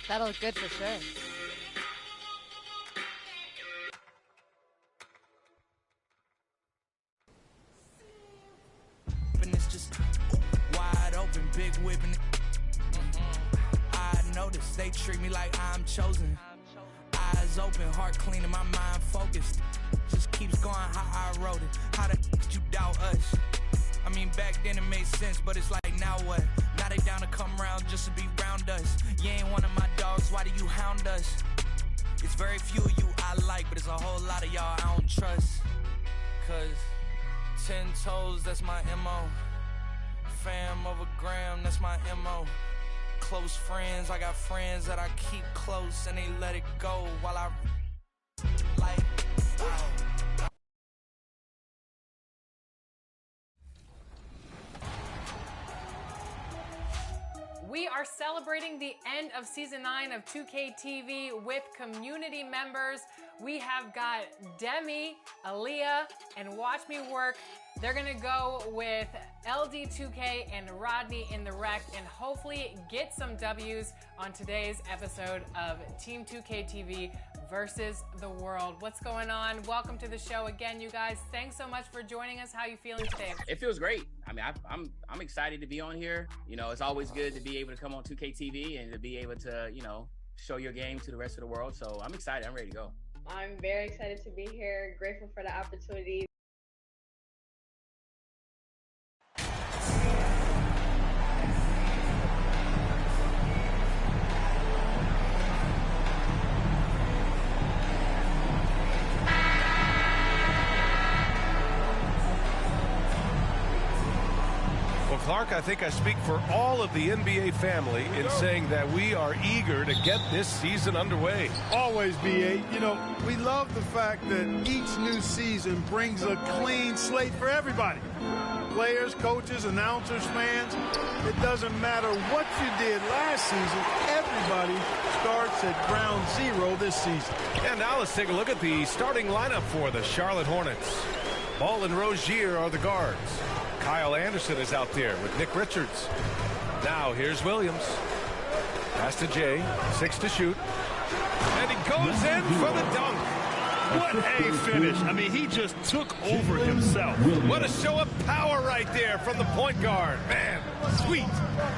That'll look good for sure. And it's just wide open, big whipping. I notice they treat me like I'm chosen. Eyes open, heart clean, and my mind focused. Just keeps going how I wrote it. How the you doubt us? I mean, back then it made sense, but it's like, now what? Now they down to come around just to be round us. You ain't one of my dogs, why do you hound us? It's very few of you I like, but it's a whole lot of y'all I don't trust. Cause 10 toes, that's my MO. Fam over gram, that's my MO. Close friends, I got friends that I keep close and they let it go while I like, wow. We are celebrating the end of Season 9 of 2K TV with community members. We have got Demi, Aaliyah, and Watch Me Work. They're gonna go with LD2K and Rodney in the Wreck and hopefully get some W's on today's episode of Team 2K TV versus the world. What's going on? Welcome to the show again, you guys. Thanks so much for joining us. How are you feeling today? It feels great. I mean, I'm excited to be on here. You know, it's always good to be able to come on 2K TV and to be able to, you know, show your game to the rest of the world. So I'm excited. I'm ready to go. I'm very excited to be here. Grateful for the opportunity. Clark, I think I speak for all of the NBA family in saying that we are eager to get this season underway. Always, BA. You know, we love the fact that each new season brings a clean slate for everybody. Players, coaches, announcers, fans. It doesn't matter what you did last season. Everybody starts at ground zero this season. And now let's take a look at the starting lineup for the Charlotte Hornets. Ball and Rozier are the guards. Kyle Anderson is out there with Nick Richards. Now here's Williams. Pass to Jay. 6 to shoot. And he goes in for the dunk. What a finish. I mean, he just took over himself. What a show of power right there from the point guard. Man, sweet.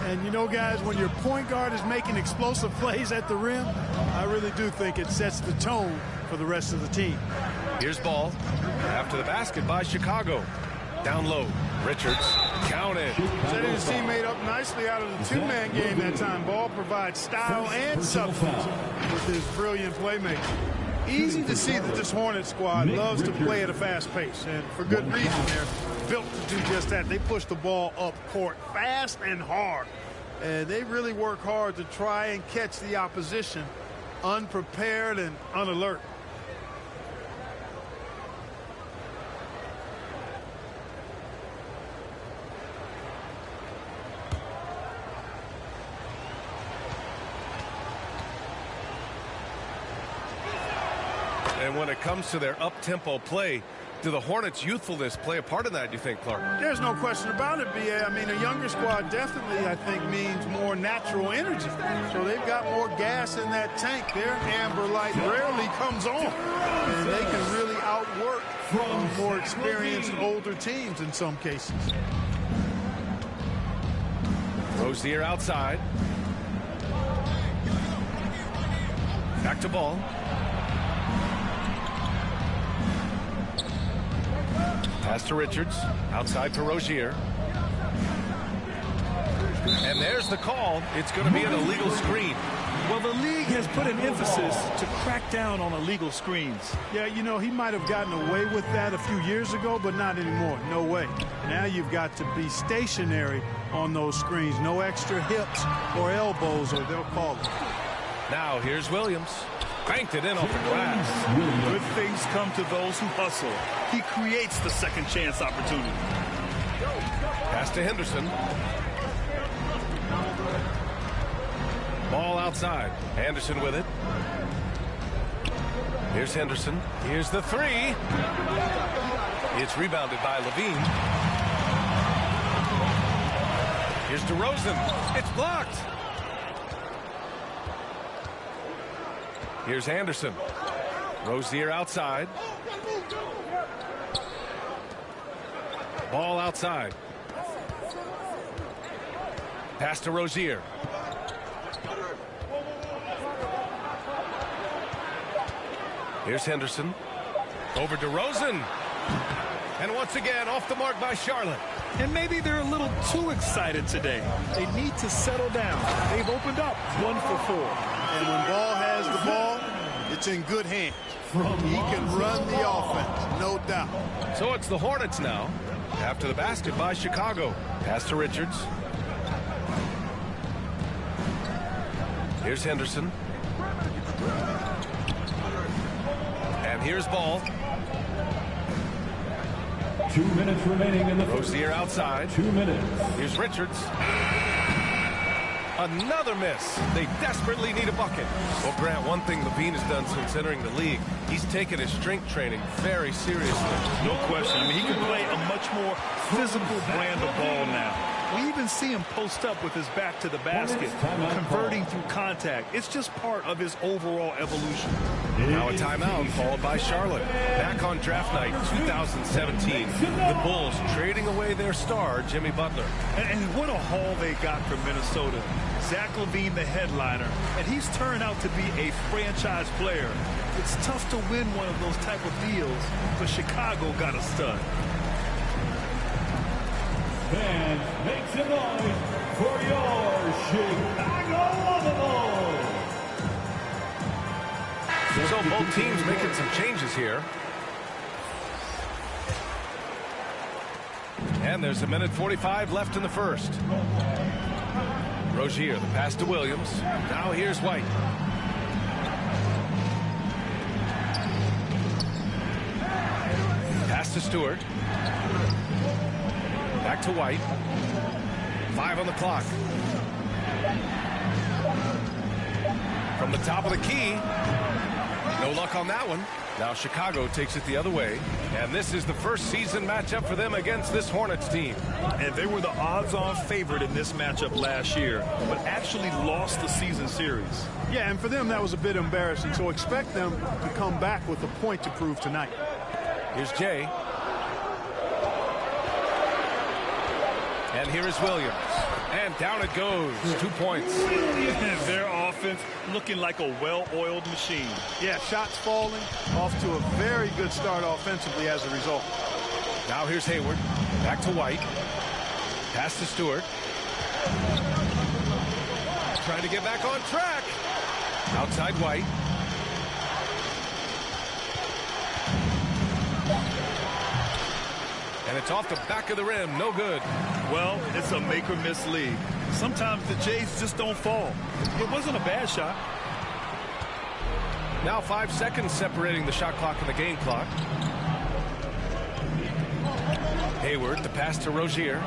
And you know, guys, when your point guard is making explosive plays at the rim, I really do think it sets the tone for the rest of the team. Here's Ball. After the basket by Chicago. Down low. Richards counted. Setting his teammate up nicely out of the two-man game that time. Ball provides style and substance with his brilliant playmaking. Easy to see that this Hornet squad loves to play at a fast pace, and for good reason. They're built to do just that. They push the ball up court fast and hard, and they really work hard to try and catch the opposition unprepared and unalert. And when it comes to their up-tempo play, do the Hornets' youthfulness play a part in that, do you think, Clark? There's no question about it, B.A. I mean, a younger squad definitely, I think, means more natural energy. So they've got more gas in that tank. Their amber light rarely comes on. And they can really outwork more experienced older teams in some cases. Rozier outside. Back to Ball. Pass to Richards. Outside to Rozier. And there's the call. It's going to be an illegal screen. Well, the league has put an emphasis to crack down on illegal screens. Yeah, you know, he might have gotten away with that a few years ago, but not anymore. No way. Now you've got to be stationary on those screens. No extra hips or elbows, or they'll call it. Now here's Williams. Banked it in off the glass. Good things come to those who hustle. He creates the second chance opportunity. Pass to Henderson. Ball outside. Anderson with it. Here's Henderson. Here's the three. It's rebounded by Levine. Here's DeRozan. It's blocked. Here's Anderson. Rozier outside. Ball outside. Pass to Rozier. Here's Henderson. Over to Rosen. And once again, off the mark by Charlotte. And maybe they're a little too excited today. They need to settle down. They've opened up 1 for 4. And when Ball has the ball, it's in good hands. He can run the offense, no doubt. So it's the Hornets now. After the basket by Chicago. Pass to Richards. Here's Henderson. And here's Ball. 2 minutes remaining in the first. Rozier outside. 2 minutes. Here's Richards. Another miss. They desperately need a bucket. Well, Grant, one thing Levine has done since entering the league, he's taken his strength training very seriously. No question. I mean, he can play a much more physical brand of ball now. We even see him post up with his back to the basket, converting through contact. It's just part of his overall evolution. Now a timeout followed by Charlotte. Back on draft night 2017. The Bulls trading away their star, Jimmy Butler. And what a haul they got from Minnesota. Zach LaVine, the headliner, and he's turned out to be a franchise player. It's tough to win one of those type of deals, but Chicago got a stud. Fans, make some noise for your Chicago Bulls. So both teams making some changes here. And there's 1:45 left in the first. Rozier, the pass to Williams. Now here's White. Pass to Stewart. Back to White. 5 on the clock. From the top of the key. No luck on that one. Now Chicago takes it the other way. And this is the first season matchup for them against this Hornets team. And they were the odds-on favorite in this matchup last year, but actually lost the season series. Yeah, and for them that was a bit embarrassing. So expect them to come back with a point to prove tonight. Here's Jay. And here is Williams. And down it goes. 2 points. Their offense looking like a well-oiled machine. Yeah, shots falling. Off to a very good start offensively as a result. Now here's Hayward. Back to White. Pass to Stewart. Trying to get back on track. Outside White. And it's off the back of the rim. No good. Well, it's a make-or-miss league. Sometimes the Jays just don't fall. It wasn't a bad shot. Now 5 seconds separating the shot clock and the game clock. Hayward, the pass to Rozier.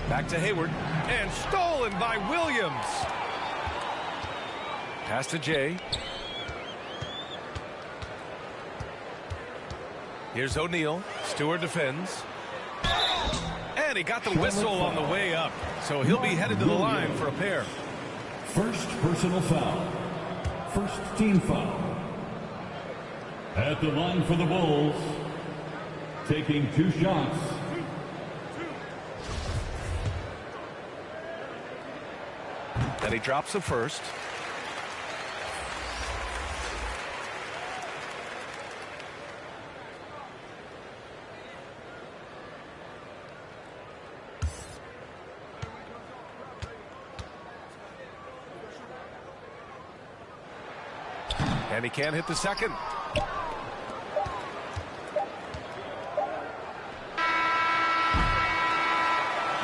Back to Hayward. And stolen by Williams. Pass to Jay. Here's O'Neal. Stewart defends. And he got the whistle on the way up. So he'll be headed to the line for a pair. First personal foul. First team foul. At the line for the Bulls. Taking 2 shots. And he drops the first. And he can't hit the second.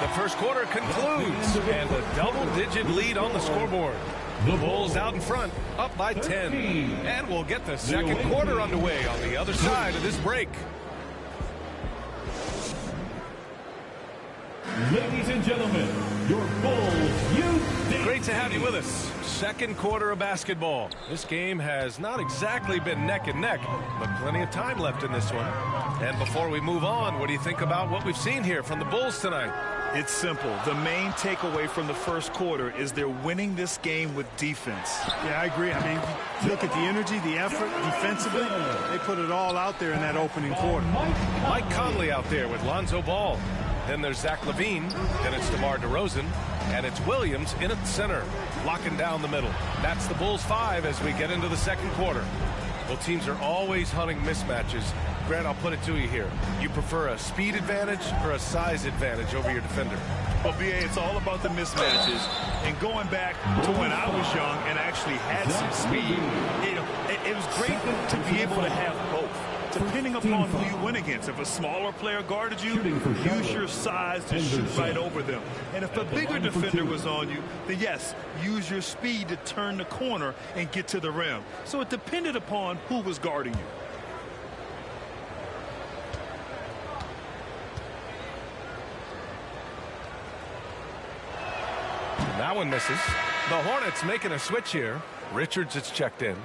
The first quarter concludes, and a double-digit lead on the scoreboard. The Bulls out in front, up by 10. And we'll get the second quarter underway on the other side of this break. Ladies and gentlemen, your Bulls youth. Great to have you with us. Second quarter of basketball. This game has not exactly been neck and neck, but plenty of time left in this one. And before we move on, what do you think about what we've seen here from the Bulls tonight? It's simple. The main takeaway from the first quarter is they're winning this game with defense. Yeah, I agree. I mean, look at the energy, the effort, defensively. They put it all out there in that opening quarter. Mike Conley out there with Lonzo Ball. Then there's Zach LaVine. Then it's DeMar DeRozan. And it's Williams in at the center, locking down the middle. That's the Bulls 5 as we get into the second quarter. Well, teams are always hunting mismatches. Grant, I'll put it to you here. You prefer a speed advantage or a size advantage over your defender? Well, BA, it's all about the mismatches. And going back to when I was young and actually had some speed, it was great to be able to have both. Depending upon who you win against. If a smaller player guarded you, use your size to shoot right over them. And if a bigger defender was on you, then yes, use your speed to turn the corner and get to the rim. So it depended upon who was guarding you. That one misses. The Hornets making a switch here. Richards is checked in.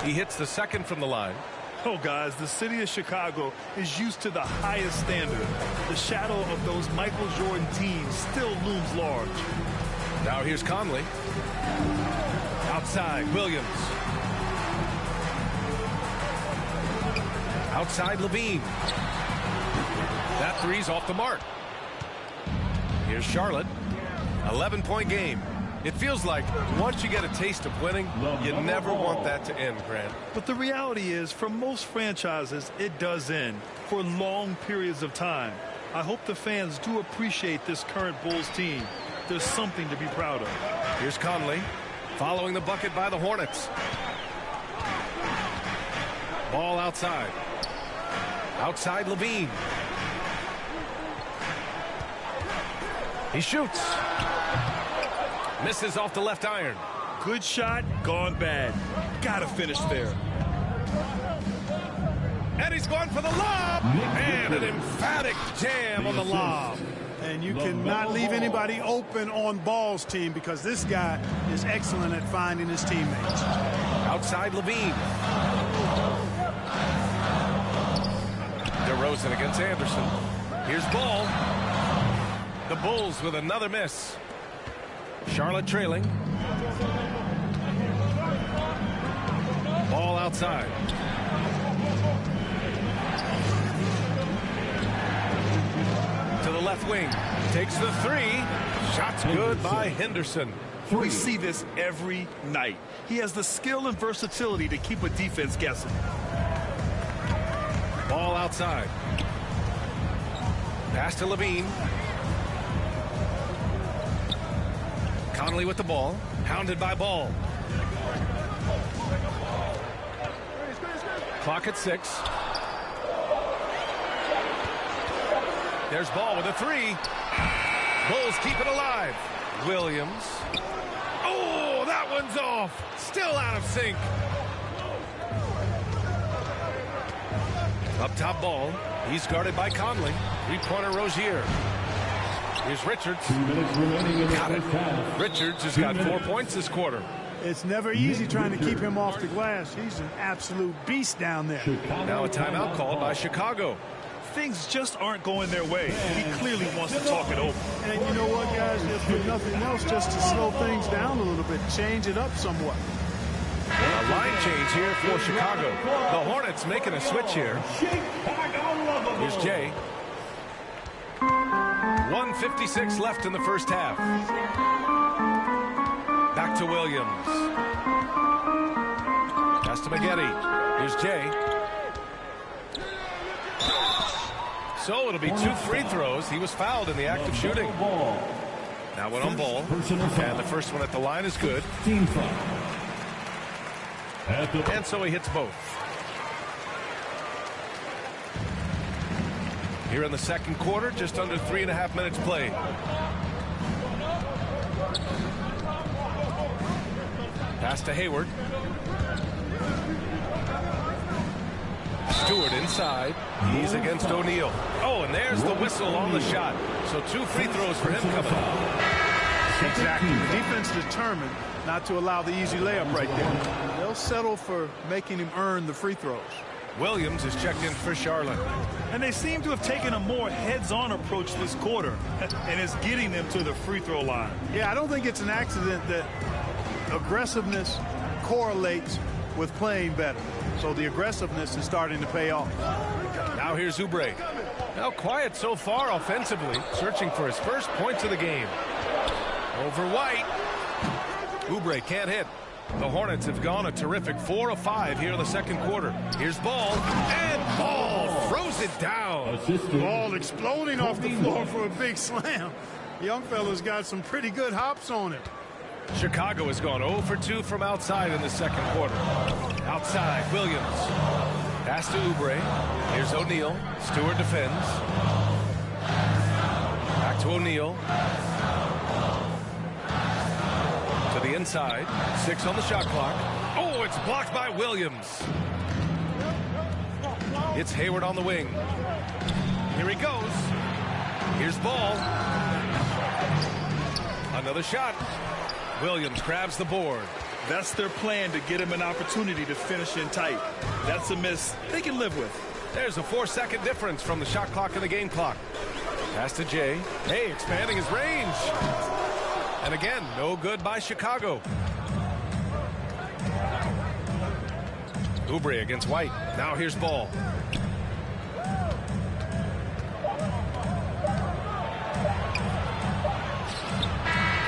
He hits the second from the line. Oh, guys, the city of Chicago is used to the highest standard. The shadow of those Michael Jordan teams still looms large. Now here's Conley. Outside, Williams. Outside, LaVine. That three's off the mark. Here's Charlotte. 11-point game. It feels like once you get a taste of winning, you never want that to end, Grant. But the reality is, for most franchises, it does end for long periods of time. I hope the fans do appreciate this current Bulls team. There's something to be proud of. Here's Conley, following the bucket by the Hornets. Ball outside. Outside, LaVine. He shoots. Misses off the left iron. Good shot, gone bad. Gotta finish there. And he's going for the lob. And an emphatic jam on the lob. And you cannot leave anybody open on Ball's team because this guy is excellent at finding his teammates. Outside, LaVine. DeRozan against Anderson. Here's Ball. The Bulls with another miss. Charlotte trailing. Ball outside. To the left wing. Takes the three. Shot's good by Henderson. We see this every night. He has the skill and versatility to keep a defense guessing. Ball outside. Pass to LaVine. Conley with the ball, hounded by Ball. Clock at 6. There's Ball with a three. Bulls keep it alive. Williams. Oh, that one's off. Still out of sync. Up top, Ball. He's guarded by Conley. Three-pointer Rozier. Here's Richards. Got it. Richards has got 4 points this quarter. It's never easy trying to keep him off the glass. He's an absolute beast down there. Now a timeout called by Chicago. Things just aren't going their way. He clearly wants to talk it over. And you know what, guys? If for nothing else, just to slow things down a little bit, change it up somewhat. A line change here for Chicago. The Hornets making a switch here. Here's Jay. 1:56 left in the first half. Back to Williams. Pass to Maggette. Here's Jay. So it'll be 2 free throws. He was fouled in the act of shooting. Now one on Ball. And the first one at the line is good. And so he hits both. Here in the second quarter, just under 3.5 minutes played. Pass to Hayward. Stewart inside. He's against O'Neal. Oh, and there's the whistle on the shot. So 2 free throws for him coming up. Exactly. The defense determined not to allow the easy layup right there. They'll settle for making him earn the free throws. Williams is checked in for Charlotte. And they seem to have taken a more heads-on approach this quarter, and it's getting them to the free throw line. Yeah, I don't think it's an accident that aggressiveness correlates with playing better. So the aggressiveness is starting to pay off. Now here's Oubre. Now quiet so far offensively, searching for his first points of the game. Over White. Oubre can't hit. The Hornets have gone a terrific 4 of 5 here in the second quarter. Here's Ball, and Ball throws it down. Ball exploding off the floor for a big slam. Young fella's got some pretty good hops on it. Chicago has gone 0 for 2 from outside in the second quarter. Outside, Williams. Pass to Oubre. Here's O'Neal. Stewart defends. Back to O'Neal. To the inside. 6 on the shot clock. Oh, it's blocked by Williams. It's Hayward on the wing. Here he goes. Here's Ball. Another shot. Williams grabs the board. That's their plan, to get him an opportunity to finish in tight. That's a miss they can live with. There's a 4-second difference from the shot clock and the game clock. Pass to Jay. Hey, expanding his range. And again, no good by Chicago. Oubre against White. Now here's Ball.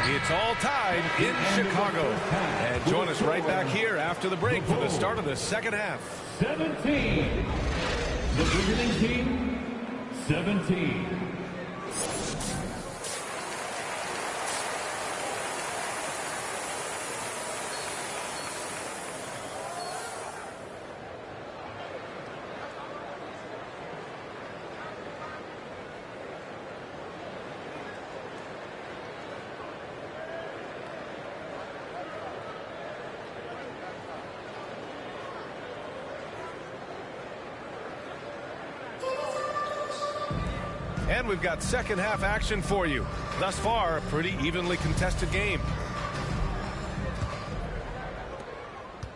It's all tied in Chicago. And join us right back here after the break for the start of the second half. 17. The beginning team, 17. And we've got second half action for you. Thus far, a pretty evenly contested game.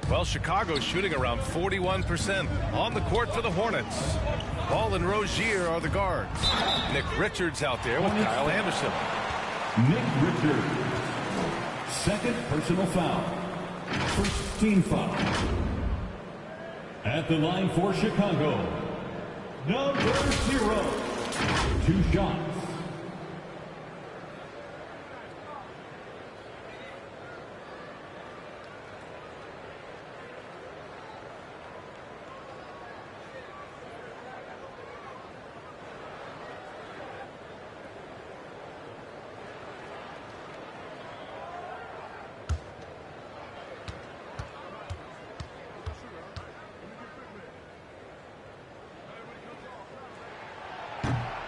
Well, Chicago's shooting around 41% on the court for the Hornets. Ball and Rozier are the guards. Nick Richards out there with Kyle Anderson. Nick Richards. Second personal foul. First team foul. At the line for Chicago, number 0. 2 shots.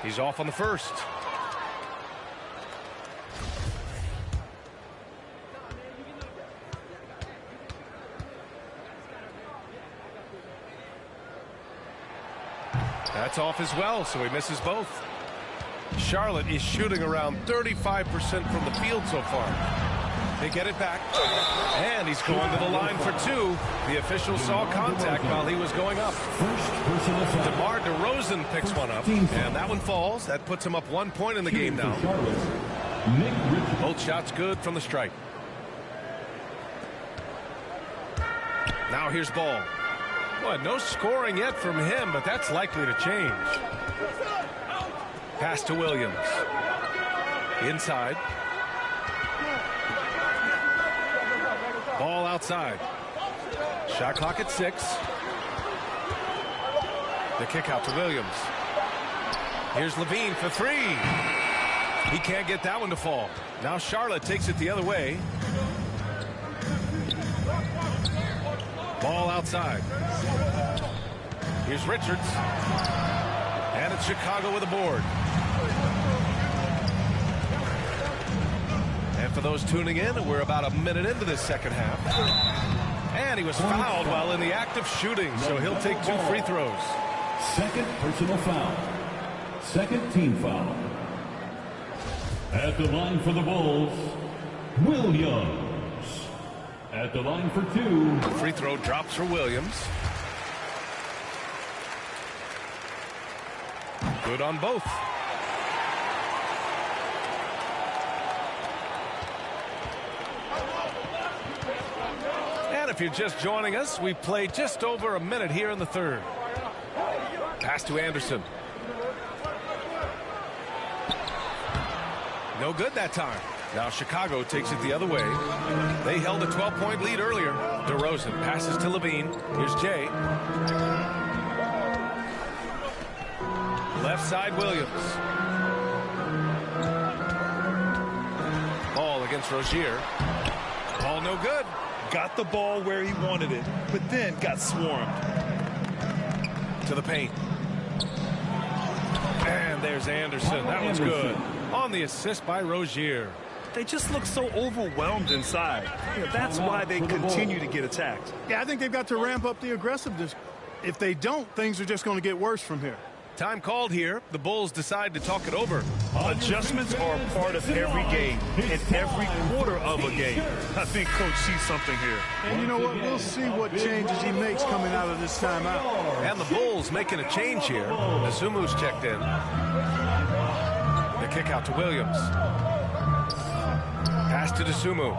He's off on the first. That's off as well, so he misses both. Charlotte is shooting around 35% from the field so far. They get it back, and he's going to the line for 2. The official saw contact while he was going up. DeMar DeRozan picks one up, and that one falls. That puts him up 1 point in the game now. Both shots good from the stripe. Now here's Ball. Well, no scoring yet from him, but that's likely to change. Pass to Williams. Inside. Ball outside. Shot clock at 6. The kick out to Williams. Here's Levine for 3. He can't get that one to fall. Now Charlotte takes it the other way. Ball outside. Here's Richards. And it's Chicago with a board. And for those tuning in, we're about a minute into this second half. And he was fouled while in the act of shooting, so he'll take 2 free throws. Second personal foul. Second team foul. At the line for the Bulls, Williams. At the line for 2. Free throw drops for Williams. Good on both. And if you're just joining us, we played just over a minute here in the third. Pass to Anderson. No good that time. Now Chicago takes it the other way. They held a 12-point lead earlier. DeRozan passes to Levine. Here's Jay. Left side, Williams. Ball against Rozier. Ball no good. Got the ball where he wanted it, but then got swarmed. To the paint. And there's Anderson. That one's good. On the assist by Rozier. They just look so overwhelmed inside. That's why they continue to get attacked. Yeah, I think they've got to ramp up the aggressiveness. If they don't, things are just going to get worse from here. Time called here. The Bulls decide to talk it over. Adjustments are a part of every game, in every quarter of a game. I think Coach sees something here. And you know what? We'll see what changes he makes coming out of this timeout. And the Bulls making a change here. Asumu's checked in. The kick out to Williams. Pass to Asumu.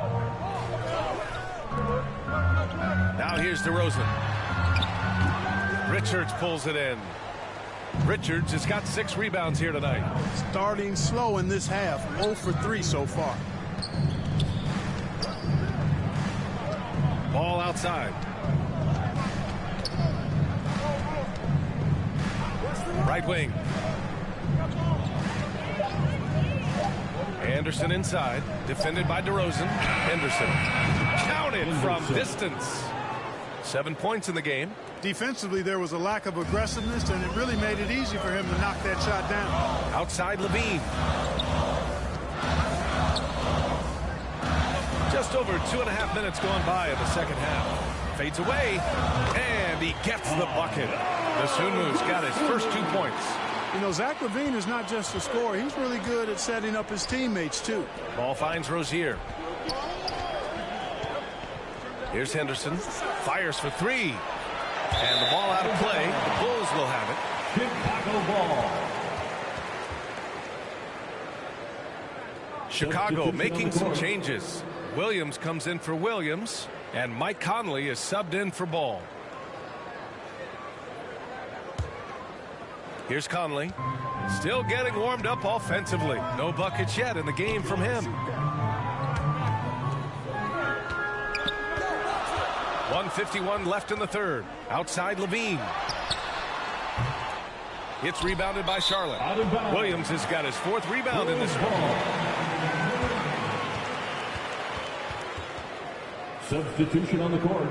Now here's DeRozan. Richards pulls it in. Richards has got 6 rebounds here tonight. Starting slow in this half. 0 for 3 so far. Ball outside. Right wing. Anderson inside. Defended by DeRozan. Henderson. Counted from distance. 7 points in the game. Defensively, there was a lack of aggressiveness, and it really made it easy for him to knock that shot down. Outside Levine. Just over 2.5 minutes gone by in the second half. Fades away, and he gets the bucket. Asumu's got his first 2 points. You know, Zach LaVine is not just a scorer. He's really good at setting up his teammates, too. Ball finds Rozier. Here's Henderson. Fires for 3. And the ball out of play. The Bulls will have it. Chicago ball. Chicago making some changes. Williams comes in for Williams. And Mike Conley is subbed in for Ball. Here's Conley. Still getting warmed up offensively. No buckets yet in the game from him. 1:51 left in the third. Outside Levine. It's rebounded by Charlotte. Williams has got his 4th rebound in this one. Substitution on the court.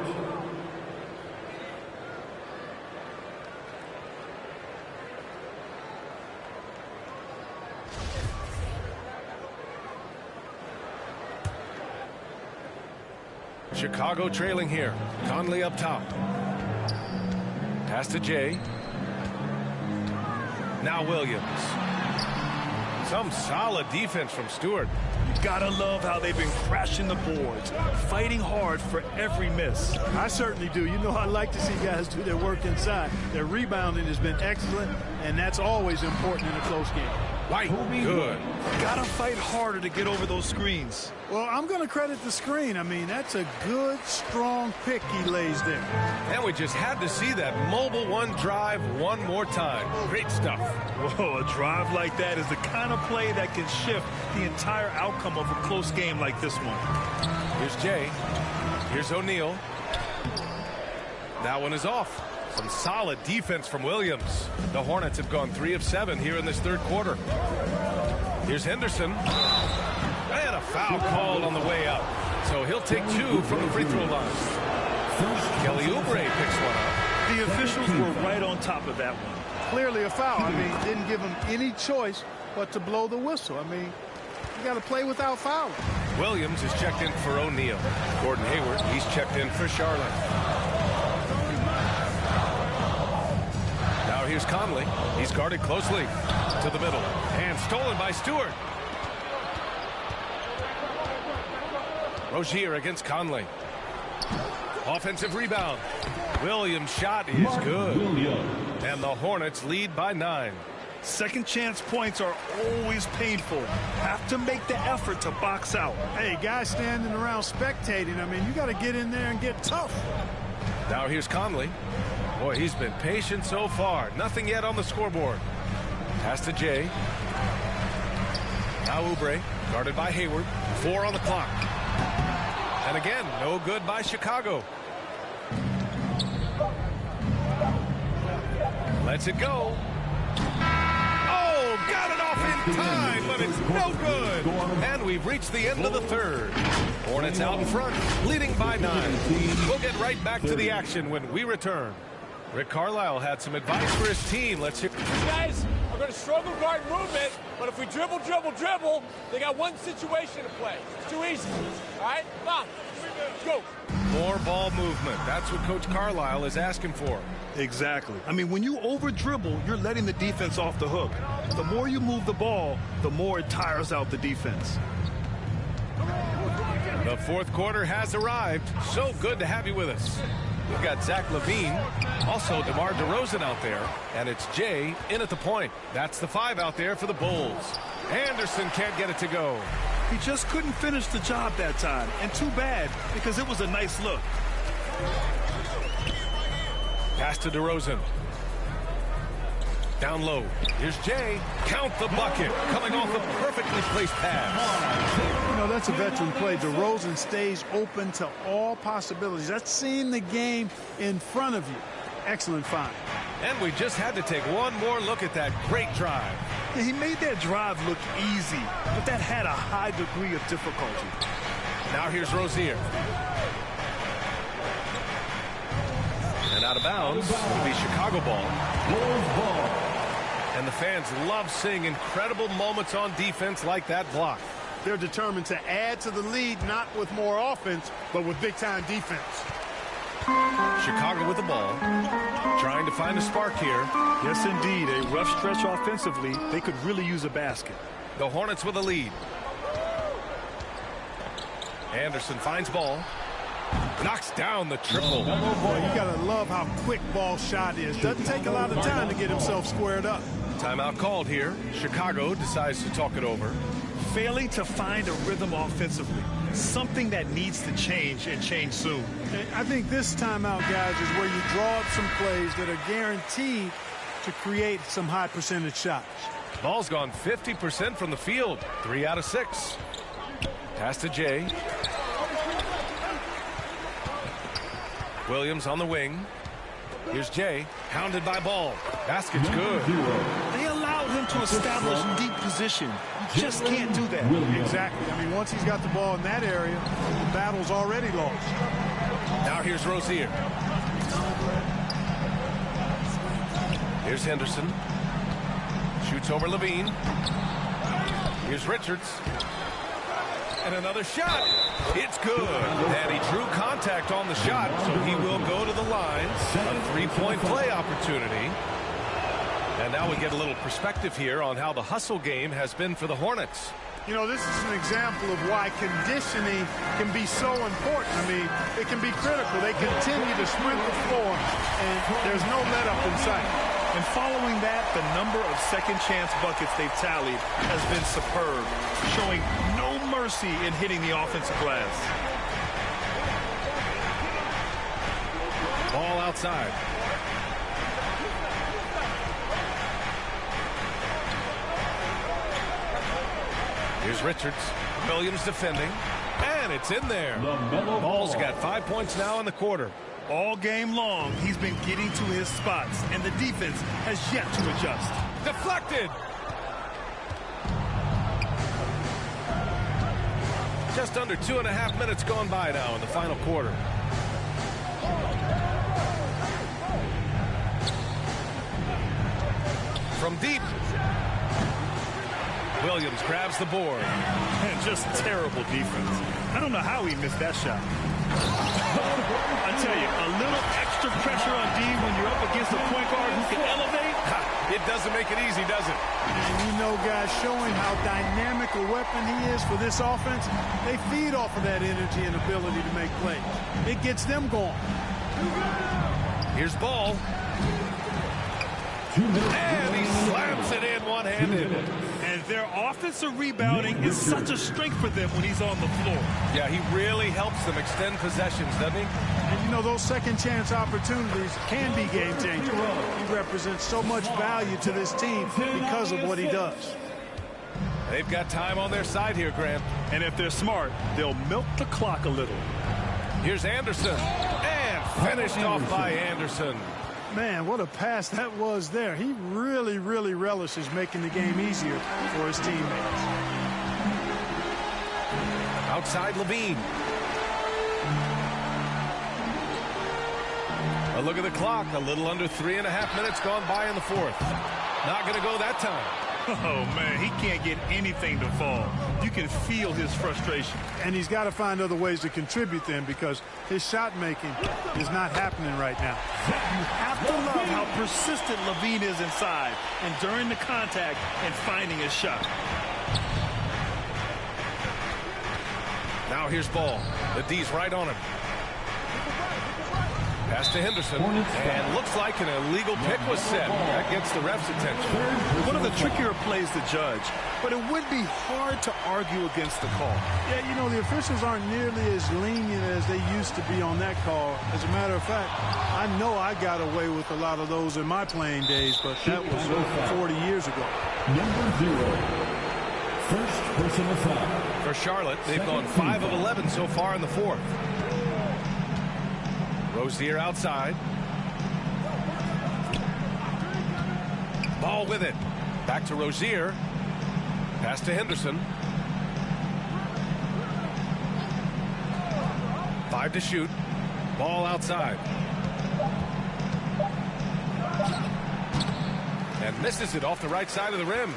Chicago trailing here. Conley up top. Pass to Jay. Now Williams. Some solid defense from Stewart. You gotta love how they've been crashing the boards, fighting hard for every miss. I certainly do. You know, I like to see guys do their work inside. Their rebounding has been excellent, and that's always important in a close game. White, good. Gotta fight harder to get over those screens. Well, I'm going to credit the screen. I mean, that's a good, strong pick he lays there. And we just had to see that mobile one drive one more time. Great stuff. Whoa, a drive like that is the kind of play that can shift the entire outcome of a close game like this one. Here's Jay. Here's O'Neal. That one is off. Some solid defense from Williams. The Hornets have gone 3 of 7 here in this third quarter. Here's Henderson. And a foul called on the way out. So he'll take 2 from the free throw line. Kelly Oubre picks one up. The officials were right on top of that one. Clearly a foul. I mean, didn't give him any choice but to blow the whistle. I mean, you got to play without fouling. Williams is checked in for O'Neal. Gordon Hayward, he's checked in for Charlotte. Now here's Conley. He's guarded closely to the middle. And stolen by Stewart. Rozier against Conley. Offensive rebound. Williams' shot is good. And the Hornets lead by 9. Second chance points are always painful. Have to make the effort to box out. Hey, guys standing around spectating. I mean, you got to get in there and get tough. Now here's Conley. Boy, he's been patient so far. Nothing yet on the scoreboard. Pass to Jay. Now Oubre, guarded by Hayward. 4 on the clock. And again, no good by Chicago. Lets it go. Oh, got it off in time, but it's no good. And we've reached the end of the third. Hornets out in front, leading by 9. We'll get right back to the action when we return. Rick Carlisle had some advice for his team. Let's hear. These guys are going to struggle guard movement, but if we dribble, they got one situation to play. It's too easy. All right? Come on. Let's go. More ball movement. That's what Coach Carlisle is asking for. Exactly. I mean, when you over dribble, you're letting the defense off the hook. The more you move the ball, the more it tires out the defense. The fourth quarter has arrived. So good to have you with us. We've got Zach LaVine, also DeMar DeRozan out there, and it's Jay in at the point. That's the 5 out there for the Bulls. Anderson can't get it to go. He just couldn't finish the job that time, and too bad, because it was a nice look. Pass to DeRozan. Down low. Here's Jay. Count the bucket. Coming off a perfectly placed pass. You know, that's a veteran play. DeRozan stays open to all possibilities. That's seeing the game in front of you. Excellent find. And we just had to take one more look at that great drive. Yeah, he made that drive look easy, but that had a high degree of difficulty. Now here's Rozier. And out of bounds will be Chicago ball. Bulls ball. And the fans love seeing incredible moments on defense like that block. They're determined to add to the lead, not with more offense, but with big-time defense. Chicago with the ball. Trying to find a spark here. Yes, indeed. A rough stretch offensively. They could really use a basket. The Hornets with a lead. Anderson finds ball. Knocks down the triple. Boy, you got to love how quick ball shot is. Doesn't take a lot of time to get himself squared up. Timeout called here. Chicago decides to talk it over. Failing to find a rhythm offensively. Something that needs to change and change soon. I think this timeout, guys, is where you draw up some plays that are guaranteed to create some high percentage shots. Ball's gone 50% from the field. 3 out of 6. Pass to Jay. Williams on the wing. Here's Jay. Hounded by Ball. Basket's good. They allowed him to establish deep position. You just can't do that. Exactly. I mean, once he's got the ball in that area, the battle's already lost. Now here's Rozier. Here's Henderson. Shoots over Levine. Here's Richards. And another shot. It's good. And he drew contact on the shot, so he will go to the line. A three-point play opportunity. And now we get a little perspective here on how the hustle game has been for the Hornets. You know, this is an example of why conditioning can be so important. I mean, it can be critical. They continue to sprint the floor, and there's no let-up in sight. And following that, the number of second-chance buckets they've tallied has been superb, showing no mercy in hitting the offensive glass. Ball outside. Here's Richards. Williams defending. And it's in there. Ball's got 5 points now in the quarter. All game long, he's been getting to his spots, and the defense has yet to adjust. Deflected. Just under 2.5 minutes gone by now in the final quarter. From deep. Williams grabs the board. And just terrible defense. I don't know how he missed that shot. I tell you, a little extra pressure on D when you're up against a point guard who can elevate. It doesn't make it easy, does it? And you know, guys, showing how dynamic a weapon he is for this offense, they feed off of that energy and ability to make plays. It gets them going. Here's Ball. And he slams it in one-handed. And their offensive rebounding is such a strength for them when he's on the floor. Yeah, he really helps them extend possessions, doesn't he? And you know, those second chance opportunities can be game changers. He represents so much value to this team because of what he does. They've got time on their side here, Grant. And if they're smart, they'll milk the clock a little. Here's Anderson. And finished off by Anderson. Man, what a pass that was there. He really, really relishes making the game easier for his teammates. Outside Levine. A look at the clock. A little under 3.5 minutes gone by in the fourth. Not going to go that time. Oh, man, he can't get anything to fall. You can feel his frustration. And he's got to find other ways to contribute then because his shot making is not happening right now. You have to love how persistent Levine is inside and during the contact and finding his shot. Now here's Ball. The D's right on him. Pass to Henderson, and looks like an illegal pick was set. That gets the ref's attention. One of the trickier plays to judge, but it would be hard to argue against the call. Yeah, you know, the officials aren't nearly as lenient as they used to be on that call. As a matter of fact, I know I got away with a lot of those in my playing days, but that was 40 years ago. Number 0. First personal foul. For Charlotte, they've gone 5 of 11 so far in the fourth. Rozier outside. Ball with it. Back to Rozier. Pass to Henderson. 5 to shoot. Ball outside. And misses it off the right side of the rim.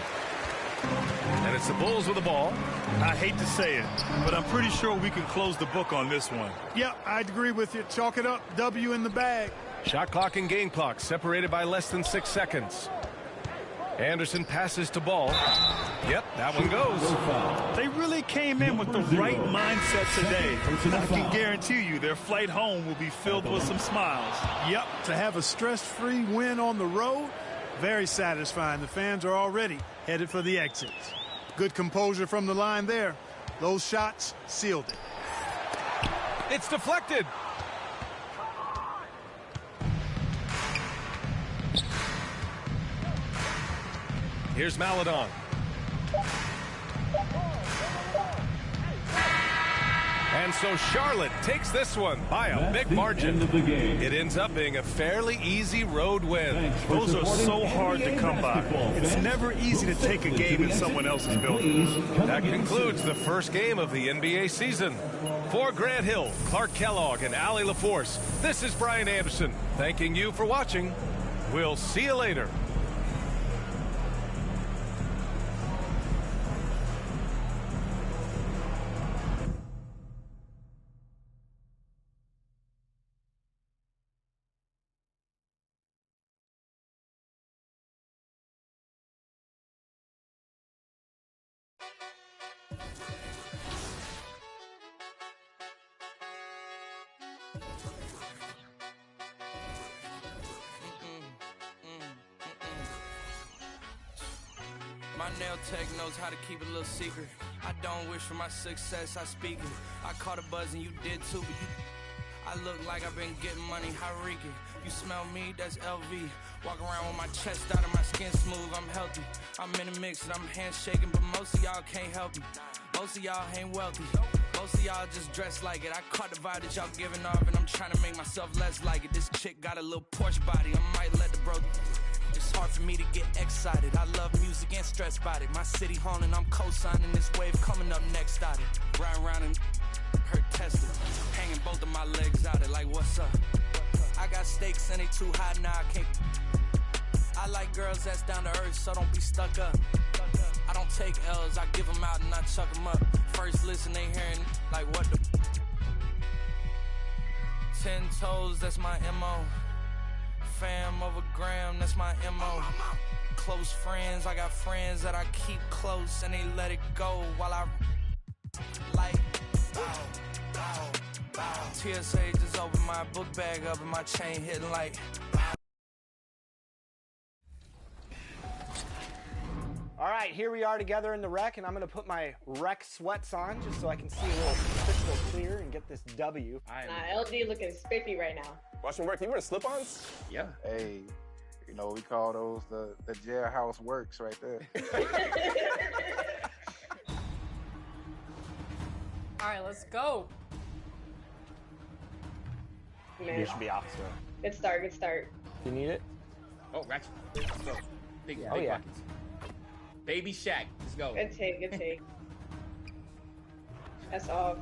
And it's the Bulls with the ball. I hate to say it, but I'm pretty sure we can close the book on this one. Yeah, I'd agree with you. Chalk it up. W in the bag. Shot clock and game clock separated by less than 6 seconds. Anderson passes to Ball. Yep, that one goes. They really came in with the right mindset today. I can guarantee you their flight home will be filled with some smiles. Yep, to have a stress-free win on the road, very satisfying. The fans are already headed for the exits. Good composure from the line there. Those shots sealed it. It's deflected. Here's Maladon. And so Charlotte takes this one by a big margin. It ends up being a fairly easy road win. Those are so hard to come by. It's never easy to take a game in someone else's building. That concludes the first game of the NBA season. For Grant Hill, Clark Kellogg, and Allie LaForce, this is Brian Anderson thanking you for watching. We'll see you later. My nail tech knows how to keep a little secret. I don't wish for my success, I speak it. I caught a buzz and you did too, but I look like I've been getting money, how reek it. You smell me, that's LV. Walk around with my chest out and my skin smooth, I'm healthy. I'm in a mix and I'm handshaking, but most of y'all can't help me. Most of y'all ain't wealthy. Most of y'all just dress like it. I caught the vibe that y'all giving off and I'm trying to make myself less like it. This chick got a little Porsche body, I might let the bro. It's hard for me to get excited. I love music and stress about it. My city haunting, I'm co-signing this wave coming up next out it. Ride around and hurt Tesla. Hanging both of my legs out it like what's up? I got stakes and they too high now I can't. I like girls that's down to earth, so don't be stuck up. I I don't take L's, I give them out and I chuck them up. First listen, they hearing like what the 10 toes, that's my MO. Fam over gram, that's my MO. Close friends, I got friends that I keep close and they let it go while I like TSA just opened my book bag up and my chain hitting like. All right, here we are together in the rec, and I'm going to put my rec sweats on just so I can see a little crystal clear and get this W. Nah, LD looking spiffy right now. Watch me work. You wear slip-ons? Yeah. Hey, you know, we call those the jailhouse works right there. All right, let's go. Man. You should be off, so. Good start, good start. You need it? Oh, ratchet. Let's go. Big, Oh, big yeah. pockets. Baby Shaq. Let's go. Good take, good take. That's off.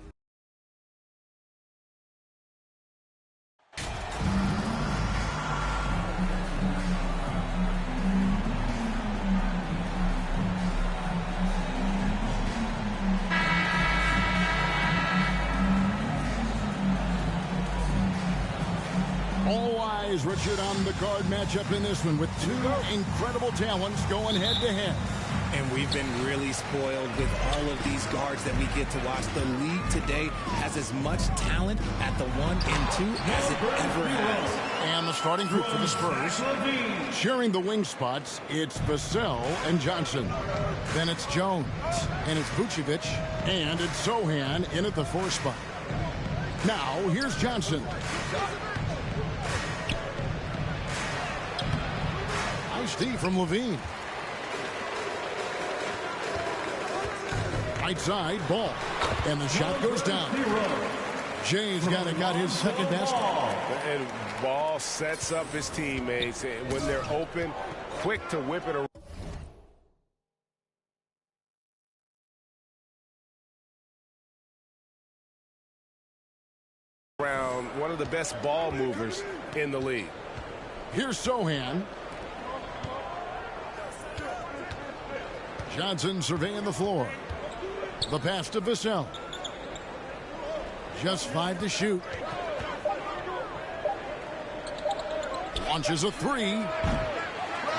All eyes, Richard, on the guard matchup in this one with two incredible talents going head-to-head. And we've been really spoiled with all of these guards that we get to watch. The league today has as much talent at the 1 and 2 as it ever has. And the starting group for the Spurs. Sharing the wing spots, it's Vassell and Johnson. Then it's Jones, and it's Vucevic, and it's Sohan in at the 4 spot. Now, here's Johnson. Nice D from Levine. Right side, Ball. And the shot goes down. Jay's got his second basket. And Ball sets up his teammates. And when they're open, quick to whip it around. One of the best ball movers in the league. Here's Sohan. Johnson surveying the floor. The pass to Vassell. Just 5 to shoot. Launches a 3.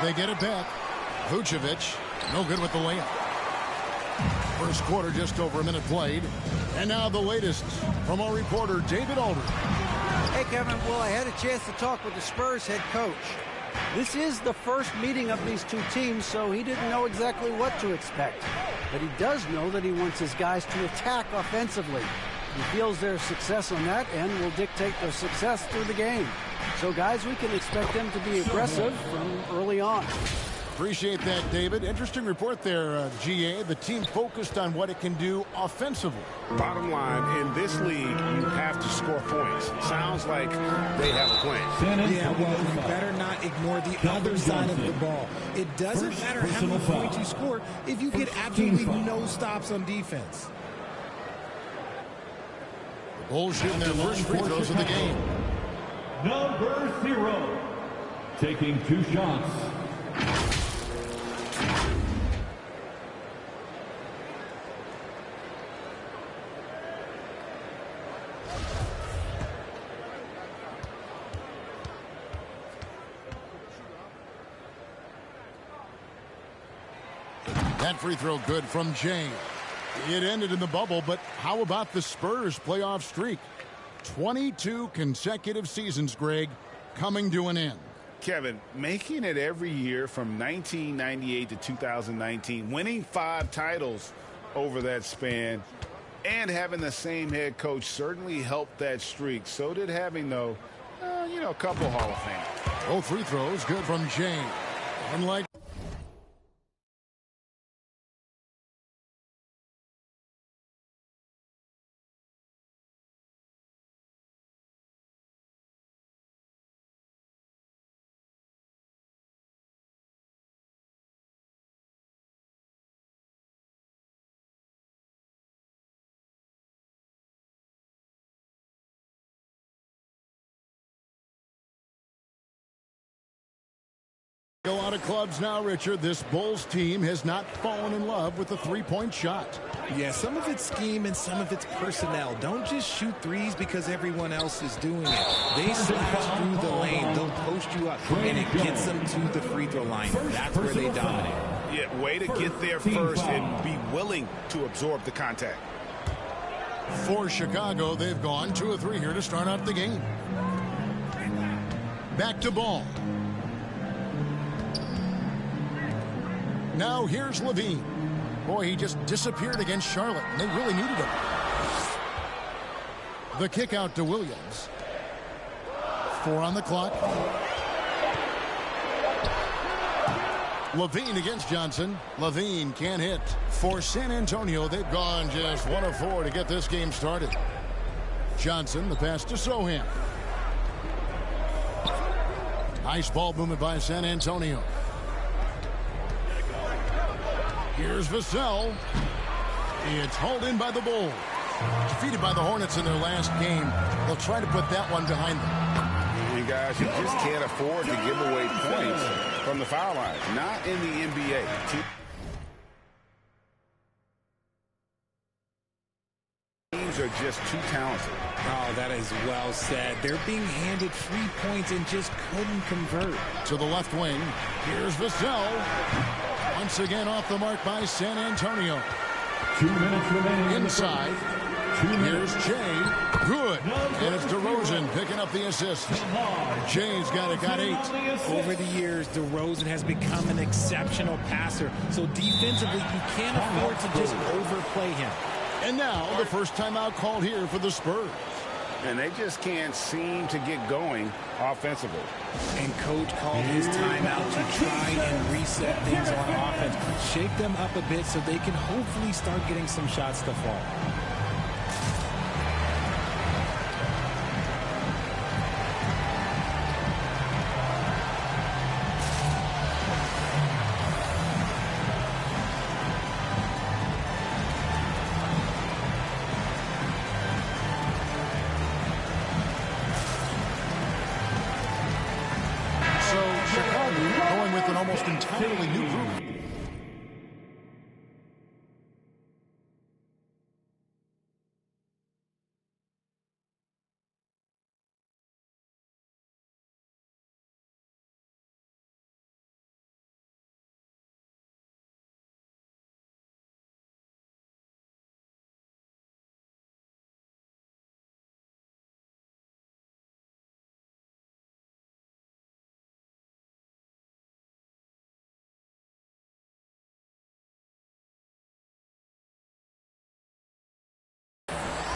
They get it back. Vucevic, no good with the layup. First quarter, just over a minute played. And now the latest from our reporter, David Aldridge. Hey, Kevin. Well, I had a chance to talk with the Spurs head coach. This is the first meeting of these two teams, so he didn't know exactly what to expect. But he does know that he wants his guys to attack offensively. He feels their success on that end will dictate their success through the game. So, guys, we can expect them to be aggressive from early on. Appreciate that, David. Interesting report there, GA. The team focused on what it can do offensively. Bottom line, in this league, you have to score points. Sounds like they have a plan. Yeah, well, you better not ignore the other side of the ball. It doesn't matter how many points you score if you get absolutely no stops on defense. The Bulls shooting their first free throws of the game. Number 0, taking 2 shots. That free throw good from Jay. It ended in the bubble, but how about the Spurs playoff streak? 22 consecutive seasons, Greg, coming to an end. Kevin, making it every year from 1998 to 2019, winning 5 titles over that span, and having the same head coach certainly helped that streak. So did having, though, a couple Hall of Fame. Both free throws good from Jay. Unlike A lot of clubs now, Richard. This Bulls team has not fallen in love with the three-point shot. Yeah, some of it's scheme and some of it's personnel. Don't just shoot threes because everyone else is doing it. They slash through the lane. They'll post you up, and it gets them to the free throw line. That's where they dominate. Yeah, way to get there first and be willing to absorb the contact. For Chicago, they've gone 2 of 3 here to start out the game. Back to Ball. Now here's Levine. Boy, he just disappeared against Charlotte, and they really needed him. The kick out to Williams. 4 on the clock. Levine against Johnson. Levine can't hit. For San Antonio, they've gone just 1 of 4 to get this game started. Johnson, the pass to Sohan. Nice ball movement by San Antonio. Here's Vassell. It's hauled in by the Bulls. Defeated by the Hornets in their last game. They'll try to put that one behind them. And guys, you just can't afford to give away points from the foul line. Not in the NBA. Teams are just too talented. Oh, that is well said. They're being handed free points and just couldn't convert. To the left wing. Here's Vassell. Once again off the mark by San Antonio. 2 minutes remaining. Inside. Here's Jay. Good. And it's DeRozan picking up the assist. Jay's got 8. Over the years, DeRozan has become an exceptional passer. So defensively, you can't afford to just overplay him. And now the first timeout called here for the Spurs. And they just can't seem to get going offensively. And coach called his timeout to try and reset things on offense. Shake them up a bit so they can hopefully start getting some shots to fall. Entirely new group.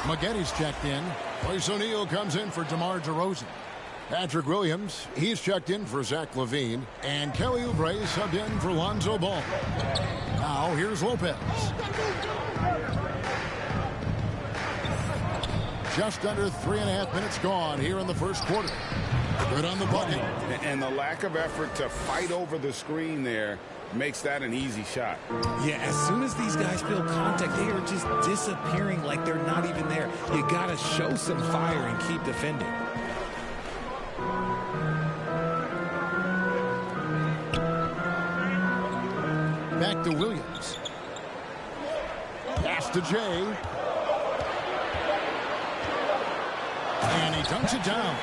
Maggetti's checked in. Royce O'Neal comes in for DeMar DeRozan. Patrick Williams, he's checked in for Zach LaVine. And Kelly Oubre subbed in for Lonzo Ball. Now here's Lopez. Just under 3.5 minutes gone here in the first quarter. Good on the bucket. And the lack of effort to fight over the screen there makes that an easy shot. Yeah, as soon as these guys feel contact, they are just disappearing like they're not even there. You got to show some fire and keep defending. Back to Williams. Pass to Jay. And he dunks it down.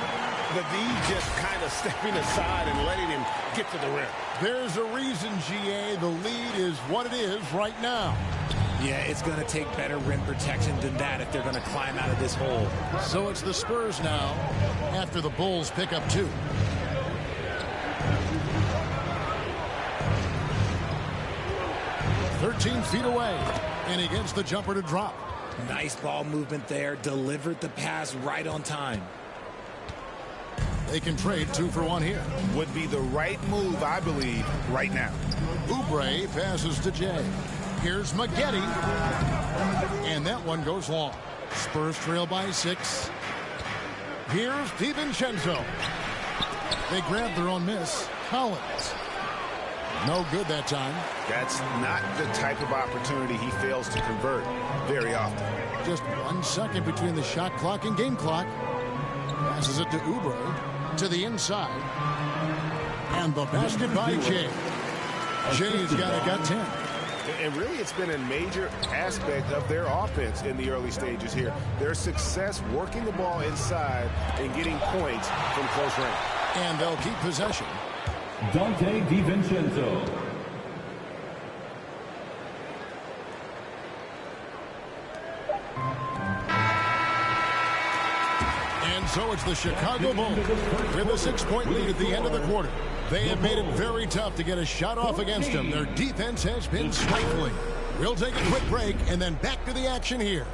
The D just kind of stepping aside and letting him get to the rim. There's a reason, GA, the lead is what it is right now. Yeah, it's going to take better rim protection than that if they're going to climb out of this hole. So it's the Spurs now after the Bulls pick up 2. "13 feet away, and he gets the jumper to drop." Nice ball movement there. Delivered the pass right on time. They can trade 2 for 1 here. Would be the right move, I believe, right now. Oubre passes to Jay. Here's Maggetti. And that one goes long. Spurs trail by 6. Here's DiVincenzo. They grab their own miss. Collins. No good that time. That's not the type of opportunity he fails to convert very often. Just 1 second between the shot clock and game clock. Passes it to Oubre. To the inside. And the basket by Jay. Jay's got 10. And really, it's been a major aspect of their offense in the early stages here. Their success working the ball inside and getting points from close range. And they'll keep possession. Dante DiVincenzo. And so it's the Chicago Bulls with a 6-point lead at the end of the quarter. They have made it very tough to get a shot off against them. Their defense has been stifling. We'll take a quick break and then back to the action here.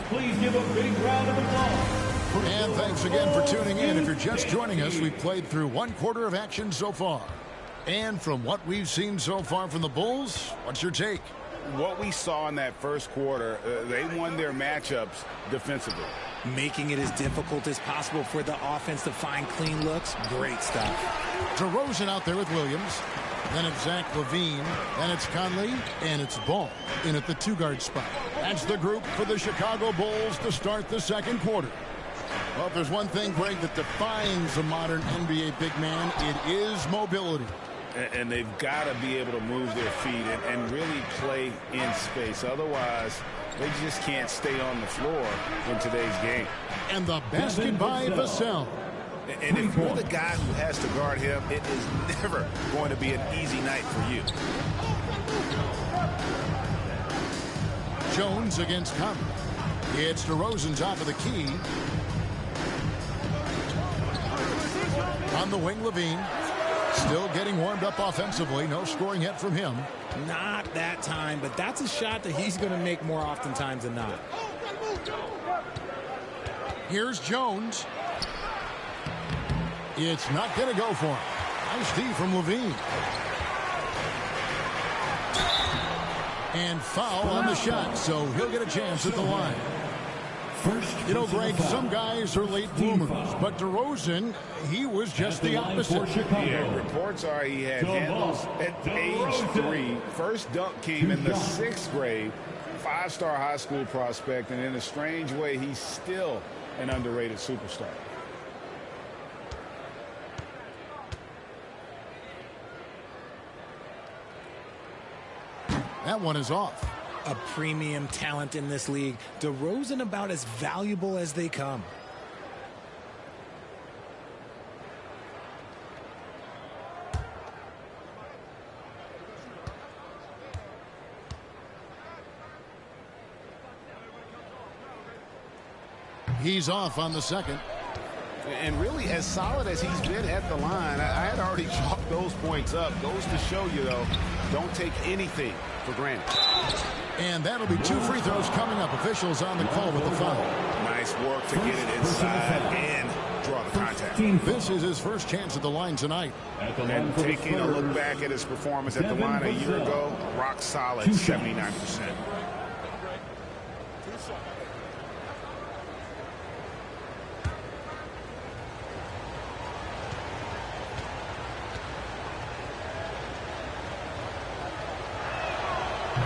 Please give a big round of applause. And thanks again for tuning in. If you're just joining us, we've played through 1 quarter of action so far. And from what we've seen so far from the Bulls, what's your take? What we saw in that first quarter, they won their matchups defensively. Making it as difficult as possible for the offense to find clean looks. Great stuff. DeRozan out there with Williams. Then it's Zach LaVine. Then it's Conley. And it's Ball in at the 2-guard spot. That's the group for the Chicago Bulls to start the second quarter. Well, if there's one thing, Greg, that defines a modern NBA big man, it is mobility. And they've got to be able to move their feet and really play in space. Otherwise, they just can't stay on the floor in today's game. And the basket by Vassell. And if you're the guy who has to guard him, it is never going to be an easy night for you. Jones against Conley. It's DeRozan top of the key. On the wing, LaVine. Still getting warmed up offensively. No scoring yet from him. Not that time, but that's a shot that he's going to make more oftentimes than not. Here's Jones. It's not going to go for him. Nice D from LaVine. And foul on the shot, so he'll get a chance at the line. You know, Greg, some guys are late bloomers, but DeRozan, he was just the opposite. Yeah, reports are he had handles at age 3. First dunk came in the 6th grade. 5-star high school prospect, and in a strange way, he's still an underrated superstar. That one is off. A premium talent in this league. DeRozan about as valuable as they come. He's off on the second. And really, as solid as he's been at the line, I had already chalked those points up. Goes to show you, though, don't take anything for granted. And that'll be 2 free throws coming up. Officials on the call with the foul. Nice work to get it inside and draw the contact. This is his first chance at the line tonight. And taking a look back at his performance at the line a year ago, rock solid, 79%.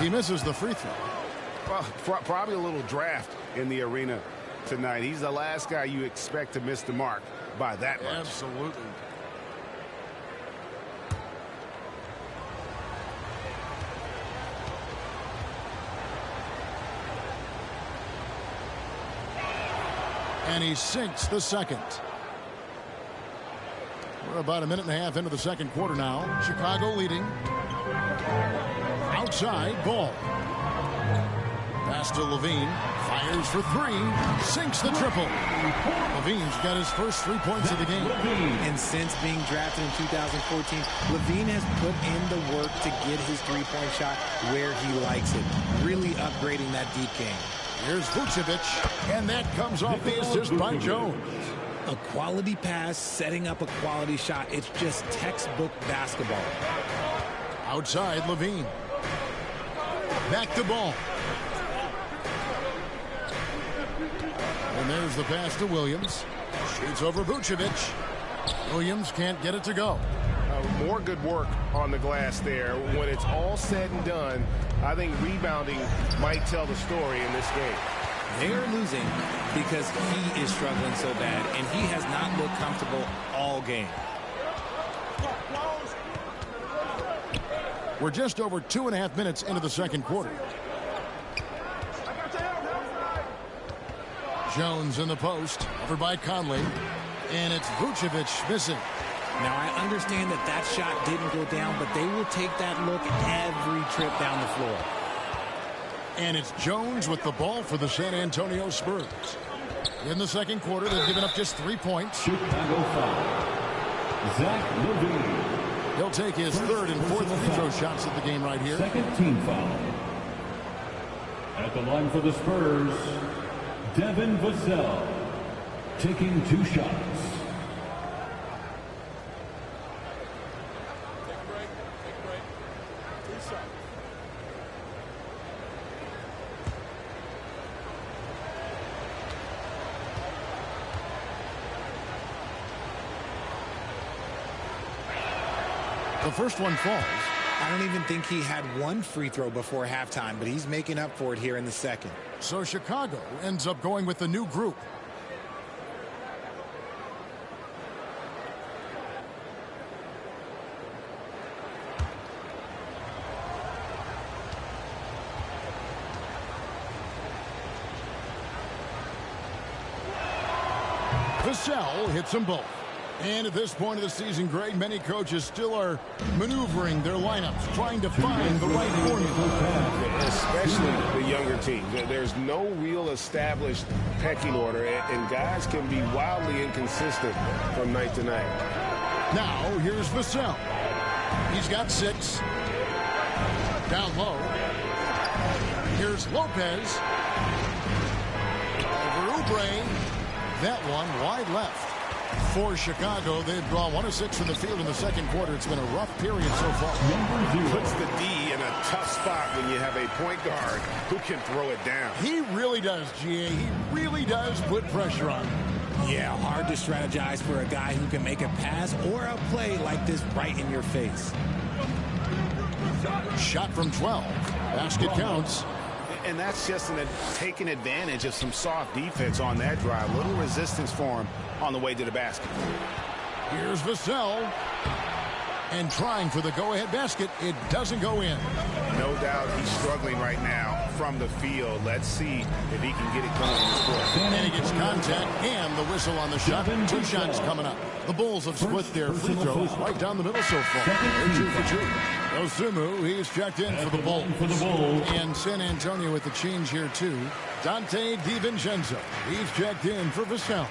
He misses the free throw. Well, probably a little draft in the arena tonight. He's the last guy you expect to miss the mark by that much. Absolutely. And he sinks the second. We're about a minute and a half into the second quarter now. Chicago leading. Outside, Ball. Pass to LaVine. Fires for 3. Sinks the triple. LaVine's got his first 3 points of the game. And since being drafted in 2014, LaVine has put in the work to get his 3-point shot where he likes it. Really upgrading that deep game. Here's Vucevic. And that comes off the assist by Jones. A quality pass, setting up a quality shot. It's just textbook basketball. Outside, LaVine. Back to Ball. And there's the pass to Williams. Shoots over Vucevic. Williams can't get it to go. More good work on the glass there. When it's all said and done, I think rebounding might tell the story in this game. They're losing because he is struggling so bad, and he has not looked comfortable all game. We're just over 2.5 minutes into the second quarter. Jones in the post, over by Conley, and it's Vucevic missing. Now, I understand that that shot didn't go down, but they will take that look every trip down the floor. And it's Jones with the ball for the San Antonio Spurs. In the second quarter, they've given up just 3 points. Chicago foul. Zach LaVine. He'll take his third and fourth free throw shots at the game right here. Second team foul. At the line for the Spurs, Devin Vassell taking 2 shots. The first one falls. I don't even think he had one free throw before halftime, but he's making up for it here in the second. So Chicago ends up going with the new group. Vassell hits them both. And at this point of the season, Greg, many coaches still are maneuvering their lineups, trying to find the right formula. Especially the younger teams. There's no real established pecking order, and guys can be wildly inconsistent from night to night. Now, here's Vassell. He's got 6. Down low. Here's Lopez. Over Oubre. That one wide left. For Chicago, they've drawn 1 of 6 from the field in the second quarter. It's been a rough period so far. Puts the D in a tough spot when you have a point guard who can throw it down. He really does, GA. He really does put pressure on him. Yeah, hard to strategize for a guy who can make a pass or a play like this right in your face. Shot from 12. Basket counts. And that's just taking advantage of some soft defense on that drive. Little resistance for him on the way to the basket. Here's Vassell. And trying for the go-ahead basket. It doesn't go in. No doubt he's struggling right now from the field. Let's see if he can get it going in this quarter. And he gets contact and the whistle on the shot. 2 shots coming up. The Bulls have split their free throws right down the middle so far. They're 2 for 2. Osumu, he's checked in for the Bulls. And San Antonio with the change here, too. Dante DiVincenzo, he's checked in for Vassell.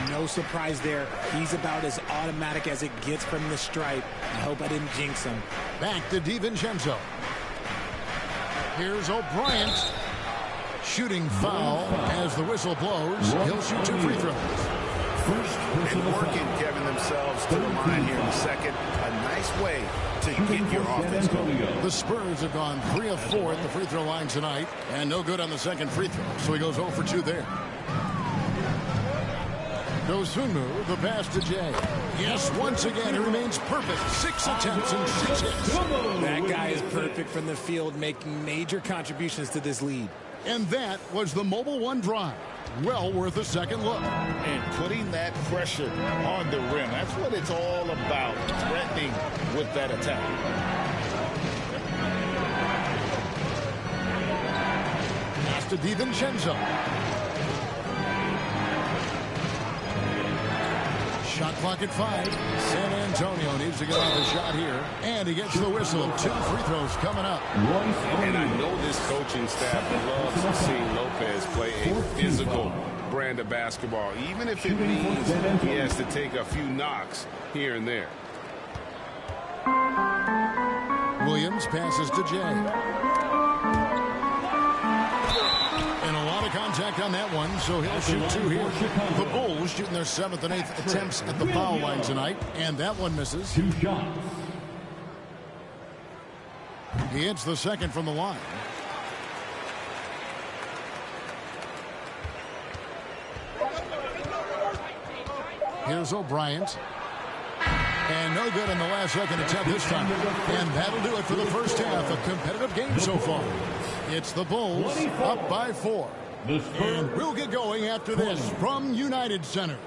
No surprise there. He's about as automatic as it gets from the stripe. I hope I didn't jinx him. Back to DiVincenzo. Here's O'Brien. Shooting foul as the whistle blows. He'll shoot 2 free throws. And working, Kevin, themselves to the line here in the second. A nice way to get your offense going. The Spurs have gone 3 of 4 at the free throw line tonight. And no good on the second free throw. So he goes 0 for 2 there. Osumu, the pass to Jay. Yes, once again, he remains perfect. 6 attempts and 6 hits. That guy is perfect from the field, making major contributions to this lead. And that was the Mobile One drive. Well worth a second look. And putting that pressure on the rim. That's what it's all about, threatening with that attack. Pass to DiVincenzo. Shot clock at 5. San Antonio needs to get off a shot here. And he gets the whistle. 2 free throws coming up. And I know this coaching staff loves seeing Lopez play a physical brand of basketball, even if it means he has to take a few knocks here and there. Williams passes to Jay. And a lot of contact on that one, so he'll shoot 2 here. The Bulls shooting their 7th and 8th attempts at the foul line tonight, and that one misses. 2 shots. He hits the second from the line. Here's O'Brien. And no good on the last second attempt this time. And that'll do it for the first half. A competitive game so far. It's the Bulls up by 4. And we'll get going after this from United Center.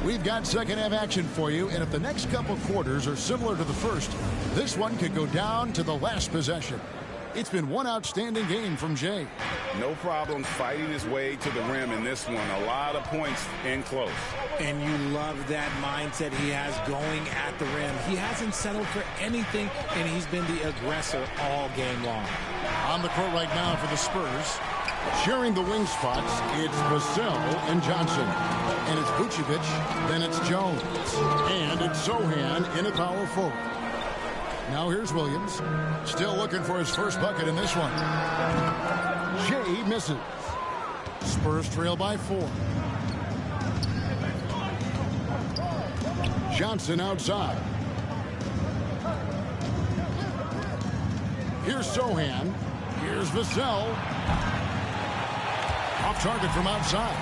We've got second half action for you, and if the next couple quarters are similar to the first, this one could go down to the last possession. It's been one outstanding game from Jay. No problem fighting his way to the rim in this one. A lot of points in close. And you love that mindset he has going at the rim. He hasn't settled for anything, and he's been the aggressor all game long. On the court right now for the Spurs. Sharing the wing spots, it's Vassell and Johnson. And it's Vucevic, then it's Jones. And it's Sohan in at power forward. Now here's Williams. Still looking for his first bucket in this one. Jay misses. Spurs trail by 4. Johnson outside. Here's Sohan. Here's Vassell. Off target from outside.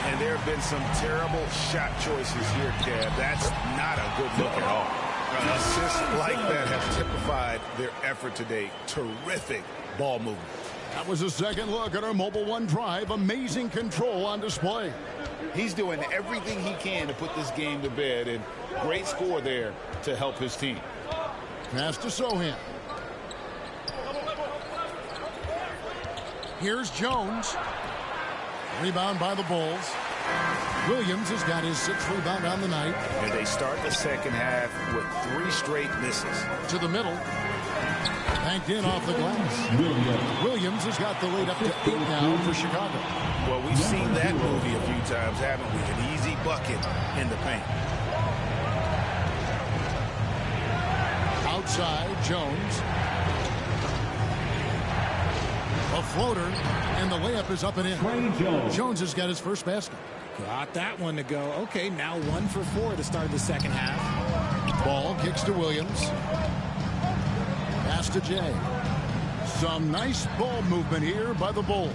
And there have been some terrible shot choices here, Kev. That's not a good look at all. Assists like that have typified their effort today. Terrific ball movement. That was a second look at our Mobile One drive. Amazing control on display. He's doing everything he can to put this game to bed, and great score there to help his team. Pass to Sohan. Here's Jones. Rebound by the Bulls. Williams has got his 6th rebound on the night. And they start the second half with 3 straight misses. To the middle. Banked in off the glass. Williams has got the lead up to 8 now for Chicago. Well, we've seen that movie a few times, haven't we? An easy bucket in the paint. Outside, Jones. A floater, and the layup is up and in. Jones has got his first basket. Got that one to go. Okay, now 1 for 4 to start the second half. Ball kicks to Williams. Pass to Jay. Some nice ball movement here by the Bulls.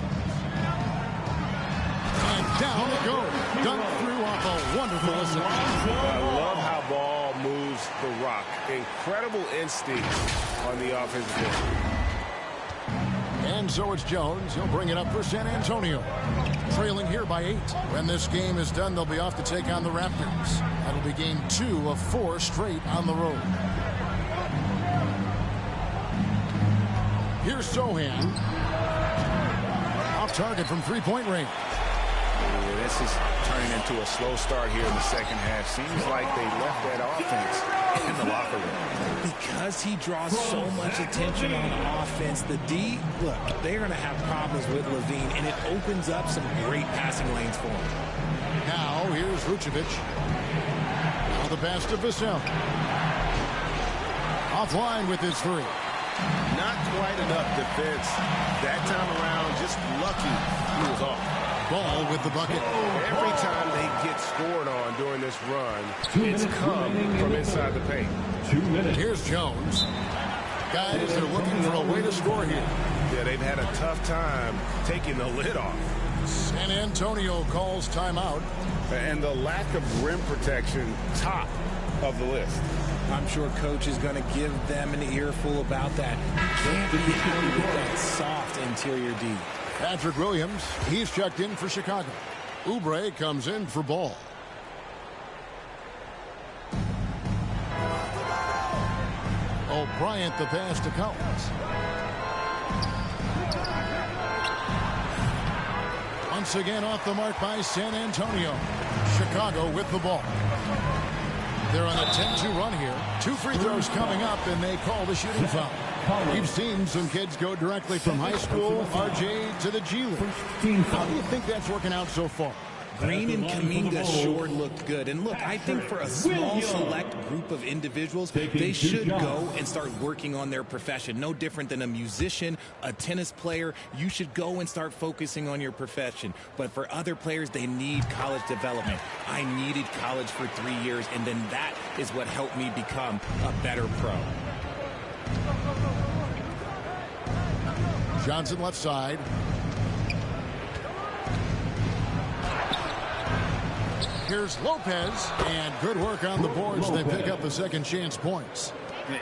And down it goes. Dunked through off a wonderful assist. I love how ball moves the rock. Incredible instinct on the offensive end. And so it's Jones. He'll bring it up for San Antonio. Trailing here by 8. When this game is done, they'll be off to take on the Raptors. That'll be game 2 of 4 straight on the road. Here's Sohan. Off target from 3-point range. Yeah, this is turning into a slow start here in the second half. Seems like they left that offense in the locker room. Because he draws so much attention on offense, the D, look, they're going to have problems with Levine, and it opens up some great passing lanes for him. Now, here's Vucevic. Now the pass to Vassell. Offline with his 3. Not quite enough defense. That time around, just lucky he was off. Ball with the bucket. Every time they get scored on during this run, it's come from inside the paint. 2 minutes. Here's Jones. Guys are looking for a way to score here. Yeah, they've had a tough time taking the lid off. San Antonio calls timeout. And the lack of rim protection, top of the list. I'm sure coach is going to give them an earful about that. Can't be happy with that soft interior D. Patrick Williams, he's checked in for Chicago. Oubre comes in for Ball. Bryant the pass to Collins. Once again off the mark by San Antonio. Chicago with the ball. They're on a 10-2 run here. 2 free throws coming up, and they call the shooting foul. We've seen some kids go directly from high school, RJ, to the G League. How do you think that's working out so far? Green and Kaminga sure looked good. And look, I think for a small select group of individuals, they should go and start working on their profession. No different than a musician, a tennis player. You should go and start focusing on your profession. But for other players, they need college development. I needed college for 3 years, and then that is what helped me become a better pro. Johnson left side. Here's Lopez, and good work on the boards. They pick up the second chance points.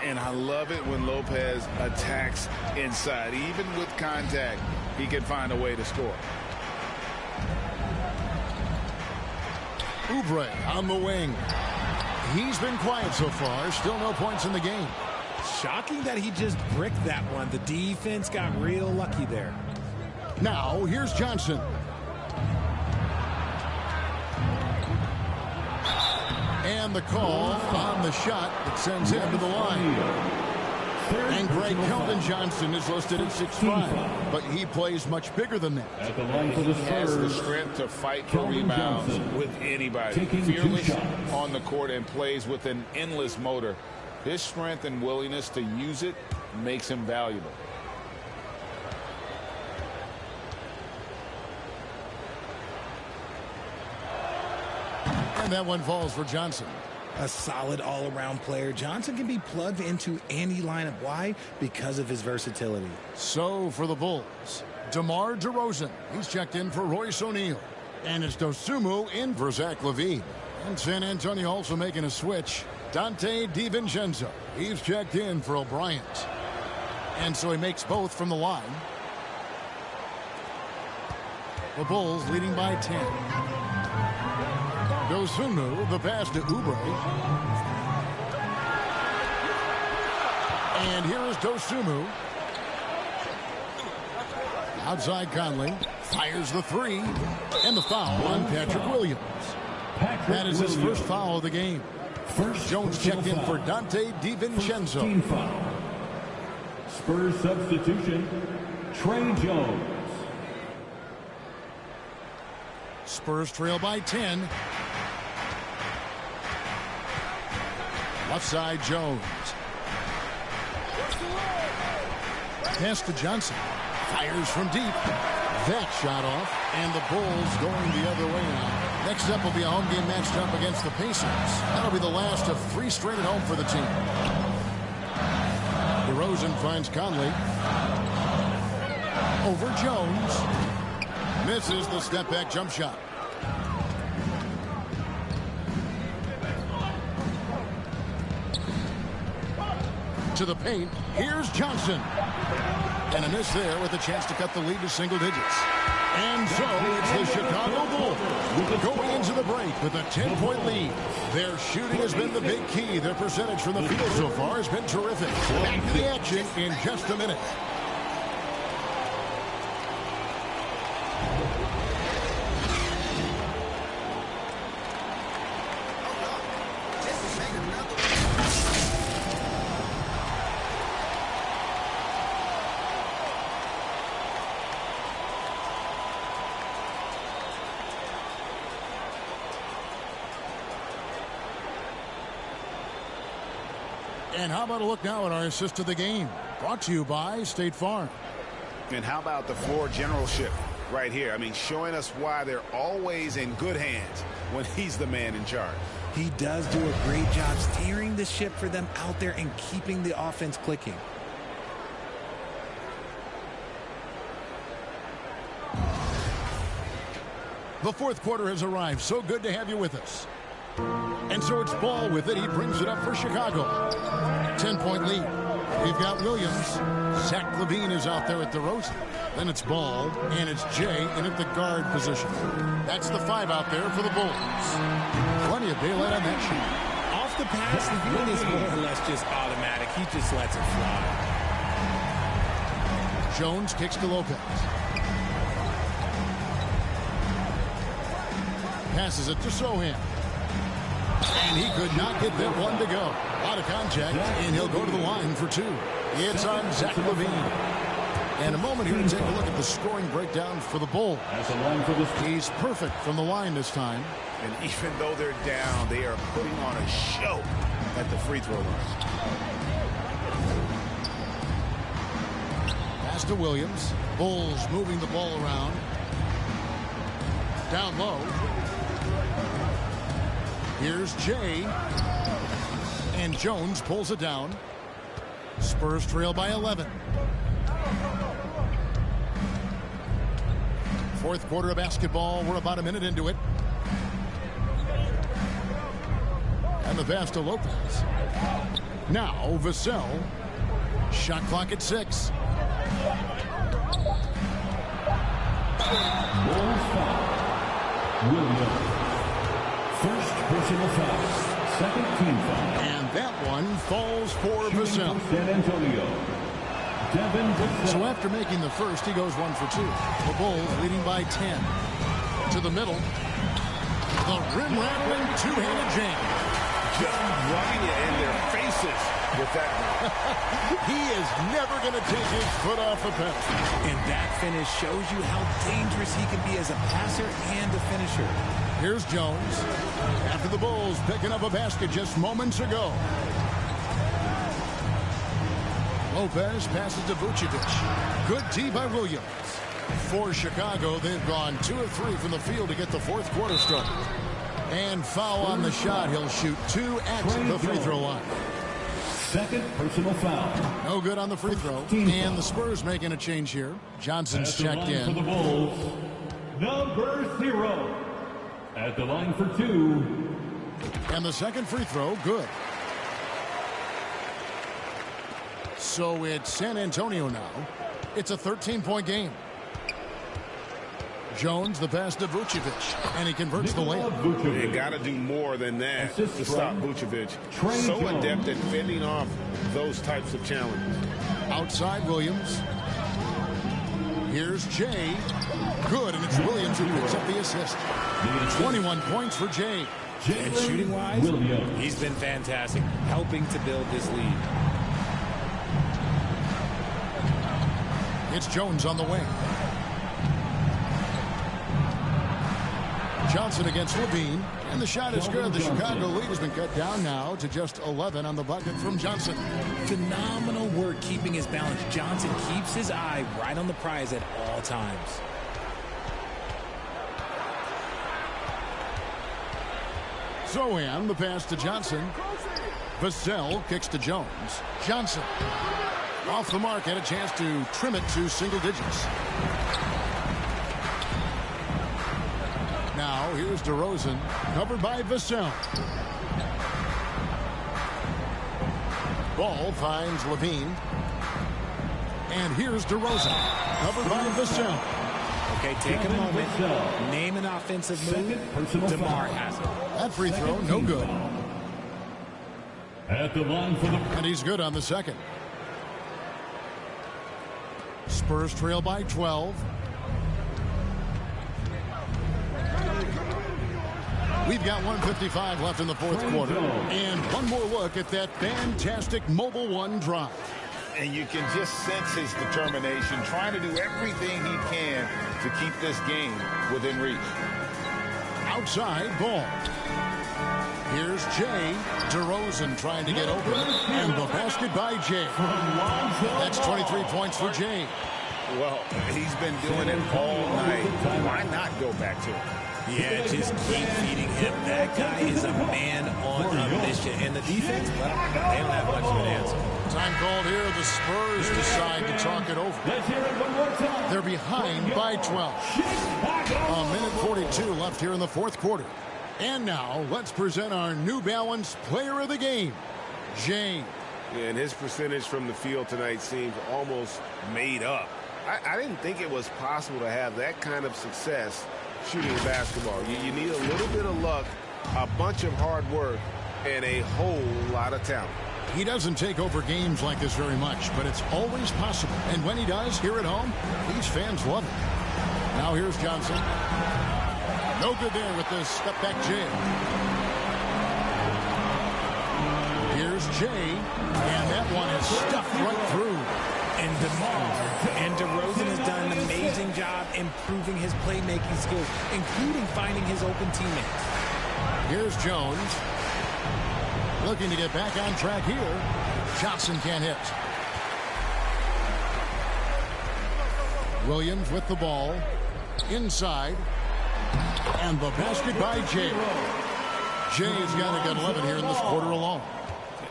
And I love it when Lopez attacks inside. Even with contact, he can find a way to score. Oubre on the wing. He's been quiet so far. Still no points in the game. Shocking that he just bricked that one. The defense got real lucky there. Now, here's Johnson. And the call on the shot that sends him to the line. And Greg Keldon Johnson is listed at 6'5", but he plays much bigger than that. At the line for the He has the Spurs, strength to fight for rebounds with anybody. Fearless on the court and plays with an endless motor. His strength and willingness to use it makes him valuable. And that one falls for Johnson. A solid all-around player. Johnson can be plugged into any lineup. Why? Because of his versatility. So for the Bulls, DeMar DeRozan. He's checked in for Royce O'Neal. And it's Dosumu in for Zach LaVine. And San Antonio also making a switch. Dante DiVincenzo. He's checked in for O'Brien. And so he makes both from the line. The Bulls leading by 10. Dosunmu, the pass to Oubre. And here is Dosunmu. Outside Conley. Fires the three. And the foul on Patrick Williams. That is his first foul of the game. Jones checked in for Dante DiVincenzo. Team foul. Spurs substitution, Trey Jones. Spurs trail by 10. Left side Jones. Pass to Johnson. Fires from deep. That shot off. And the Bulls going the other way now. Next up will be a home game matched up against the Pacers. That'll be the last of 3 straight at home for the team. DeRozan finds Conley. Over Jones. Misses the step back jump shot. To the paint. Here's Johnson. And a miss there with a chance to cut the lead to single digits. And so it's the Chicago Bulls going into the break with a 10-point lead. Their shooting has been the big key. Their percentage from the field so far has been terrific. Back to the action in just a minute. And how about a look now at our assist of the game? Brought to you by State Farm. And how about the floor generalship right here? I mean, showing us why they're always in good hands when he's the man in charge. He does do a great job steering the ship for them out there and keeping the offense clicking. The fourth quarter has arrived. So good to have you with us. And so it's Ball with it. He brings it up for Chicago. 10-point lead. We've got Williams. Zach LaVine is out there at DeRozan. Then it's Ball, and it's Jay in at the guard position. That's the 5 out there for the Bulls. Plenty of daylight on that shot. Off the pass, LaVine is more or less just automatic. He just lets it fly. Jones kicks to Lopez. Passes it to Sohan. And he could not get that one to go. Out of contact, and he'll go to the line for 2. It's on Zach LaVine. And a moment here to take a look at the scoring breakdown for the Bulls. He's perfect from the line this time. And even though they're down, they are putting on a show at the free throw line. Pass to Williams. Bulls moving the ball around. Down low. Here's Jay. And Jones pulls it down. Spurs trail by 11. Fourth quarter of basketball. We're about a minute into it. And the pass to Lopez. Now Vassell. Shot clock at 6. Bulls foul. Williams. First personal foul. Second team foul. And that one falls for Vassell. San Antonio. Devin Vassell. So after making the first, he goes 1 for 2. The Bulls leading by 10. To the middle. The rim-rattling two-handed jam. Just running it in their faces with that one. He is never going to take his foot off the pedal. And that finish shows you how dangerous he can be as a passer and a finisher. Here's Jones. After the Bulls picking up a basket just moments ago. Lopez passes to Vucevic. Good D by Williams. For Chicago, they've gone 2 of 3 from the field to get the fourth quarter started. And foul on the shot. He'll shoot 2 at the free throw line. Second personal foul. No good on the free throw. And the Spurs making a change here. Johnson's checked in. For the Bulls, number 0. At the line for 2. And the second free throw, good. So it's San Antonio now. It's a 13-point game. Jones, the pass to Vucevic, and he converts the layup. They got to do more than that to stop Vucevic. So adept at fending off those types of challenges. Outside Williams. Here's Jay. Good, and it's Williams who picks up the assist. 21 points for Jay. And shooting-wise, he's been fantastic, helping to build this lead. It's Jones on the wing. Johnson against LaVine, and the shot is good. The Chicago lead has been cut down now to just 11 on the bucket from Johnson. Phenomenal work keeping his balance. Johnson keeps his eye right on the prize at all times. Zohan, the pass to Johnson. Vassell kicks to Jones. Johnson off the mark, had a chance to trim it to single digits. Now here's DeRozan, covered by Vassell. Ball finds LaVine. And here's DeRozan, covered by Vassell. Okay, take a moment. Name an offensive move. DeMar has it. That free throw, no good. At the line for the... And he's good on the second. Spurs trail by 12. We've got 1:55 left in the fourth quarter. And one more look at that fantastic Mobile One drive. And you can just sense his determination, trying to do everything he can to keep this game within reach. Outside ball. Here's Jay. DeRozan trying to get open. And the basket by Jay. That's 23 points for Jay. Well, he's been doing it all night. Why not go back to it? Yeah, just keep feeding him. That guy is a man on a mission. And the defense, well, they don't have much of an answer. Time called here. The Spurs decide to talk it over. Let's hear it one more time. They're behind by 12. A minute 42 left here in the fourth quarter. And now, let's present our New Balance Player of the Game, Jay. Yeah, and his percentage from the field tonight seems almost made up. I didn't think it was possible to have that kind of success shooting basketball. You need a little bit of luck, a bunch of hard work, and a whole lot of talent. He doesn't take over games like this very much, but it's always possible. And when he does, here at home, these fans love it. Now here's Johnson. No good there with the step-back jam. Here's Jay, and that one is stuffed right through. And DeRozan has done an amazing job improving his playmaking skills, including finding his open teammates. Here's Jones. Looking to get back on track here. Johnson can't hit. Williams with the ball. Inside. And the basket by Jay. Jay's got to get 11 here in this quarter alone.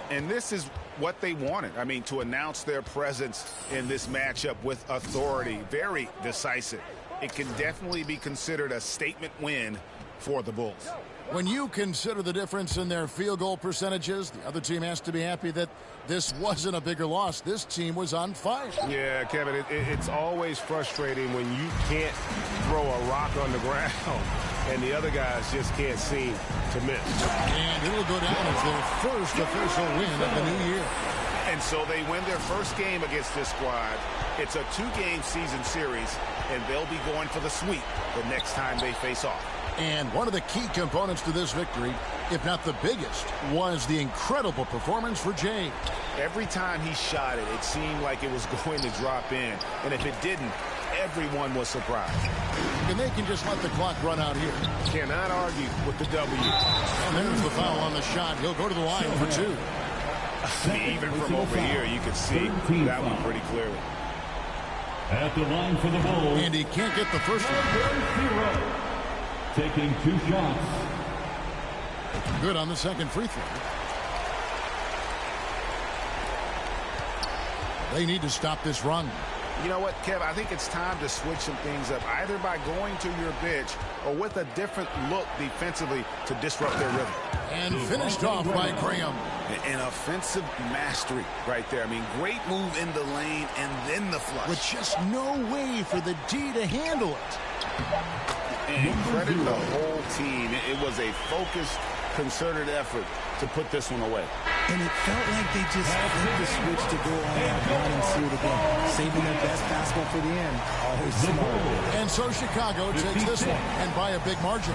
And this is what they wanted. I mean, to announce their presence in this matchup with authority. Very decisive. It can definitely be considered a statement win for the Bulls. When you consider the difference in their field goal percentages, the other team has to be happy that this wasn't a bigger loss. This team was on fire. Yeah, Kevin, it's always frustrating when you can't throw a rock on the ground and the other guys just can't seem to miss. And it'll go down as their first official win of the new year. And so they win their first game against this squad. It's a 2-game season series, and they'll be going for the sweep the next time they face off. And one of the key components to this victory, if not the biggest, was the incredible performance for Jay. Every time he shot it, it seemed like it was going to drop in. And if it didn't, everyone was surprised. And they can just let the clock run out here. Cannot argue with the W. And there's the foul on the shot. He'll go to the line for 2. Even from over here, you can see that one pretty clearly. At the line for the Bulls. And he can't get the first one. Taking 2 shots. Good on the second free throw. They need to stop this run. You know what, Kev? I think it's time to switch some things up, either by going to your bench or with a different look defensively to disrupt their rhythm. And finished off by Graham. An offensive mastery right there. I mean, great move in the lane and then the flush. With just no way for the D to handle it. And credit the whole team. It was a focused, concerted effort to put this one away. And it felt like they just flipped the switch to go all out run and see it again. Saving their best basketball for the end. Always smart. And so Chicago takes this one, and by a big margin.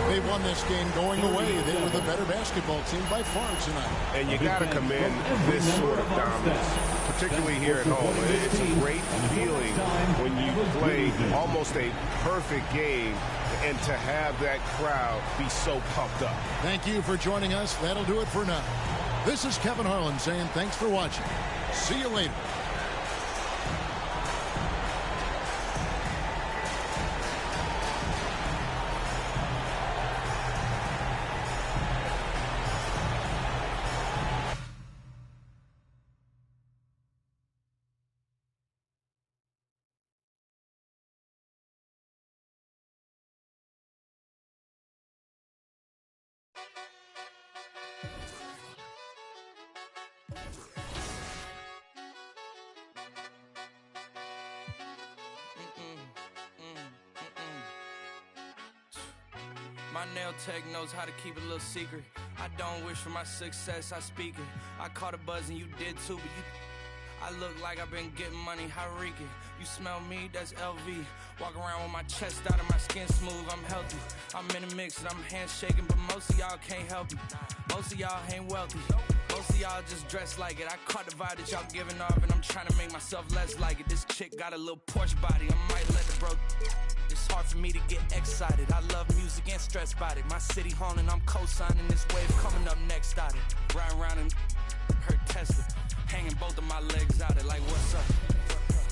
They won this game going away. They were the better basketball team by far tonight. And you got to commend this sort of dominance, particularly here at home. It's a great feeling when you play almost a perfect game and to have that crowd be so pumped up. Thank you for joining us. That'll do it for now. This is Kevin Harlan saying thanks for watching. See you later. My nail tech knows how to keep it a little secret. I don't wish for my success, I speak it. I caught a buzz and you did too, but I look like I've been getting money, Harika. You smell me, that's LV. Walk around with my chest out and my skin smooth, I'm healthy. I'm in a mix and I'm handshaking, but most of y'all can't help me. Most of y'all ain't wealthy. Most of y'all just dress like it. I caught the vibe that y'all giving off and I'm trying to make myself less like it. This chick got a little Porsche body, I might let the bro. It's hard for me to get excited. I love music and stress about it. My city haunting, I'm co-signing this wave coming up next. Started riding around and heard Tesla, hanging both of my legs out. It like, what's up?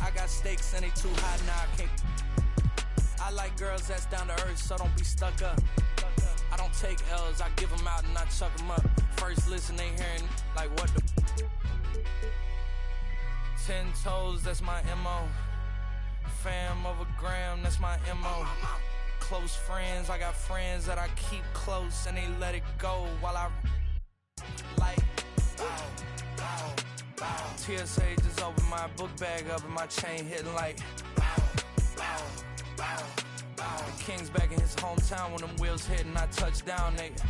I got stakes and they too high now. I can't. I like girls that's down to earth, so don't be stuck up. I don't take L's, I give them out and I chuck them up. First listen, they hearing like what the. 10 toes, that's my MO. Fam over gram, that's my MO. Close friends, I got friends that I keep close and they let it go while I like TSA just opened my book bag up and my chain hitting like the King's back in his hometown when them wheels hit and I touch down, nigga.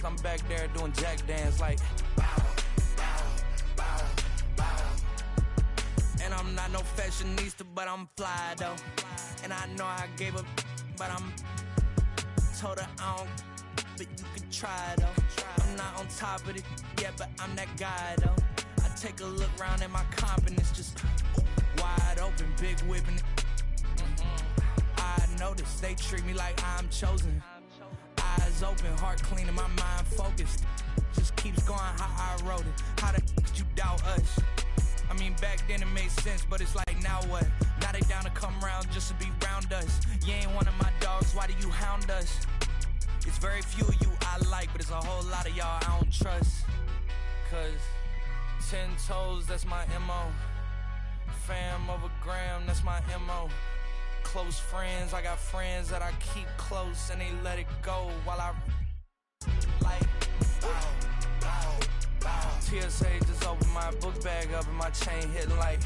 I'm back there doing jack dance like. And I'm not no fashionista, but I'm fly though. And I know I gave up, but I'm told her I don't but you can try though. I'm not on top of it yet, but I'm that guy though. I take a look round at my confidence, just wide open, big whipping. I notice they treat me like I'm chosen. Eyes open, heart clean, and my mind focused. Just keeps going how I wrote it. How the you doubt us? I mean, back then it made sense, but it's like, now what? Now they down to come round just to be round us. You ain't one of my dogs, why do you hound us? It's very few of you I like, but it's a whole lot of y'all I don't trust. Cause 10 toes, that's my MO. Fam over gram, that's my MO. Close friends, I got friends that I keep close and they let it go while I like TSA just opened my book bag up and my chain hitting like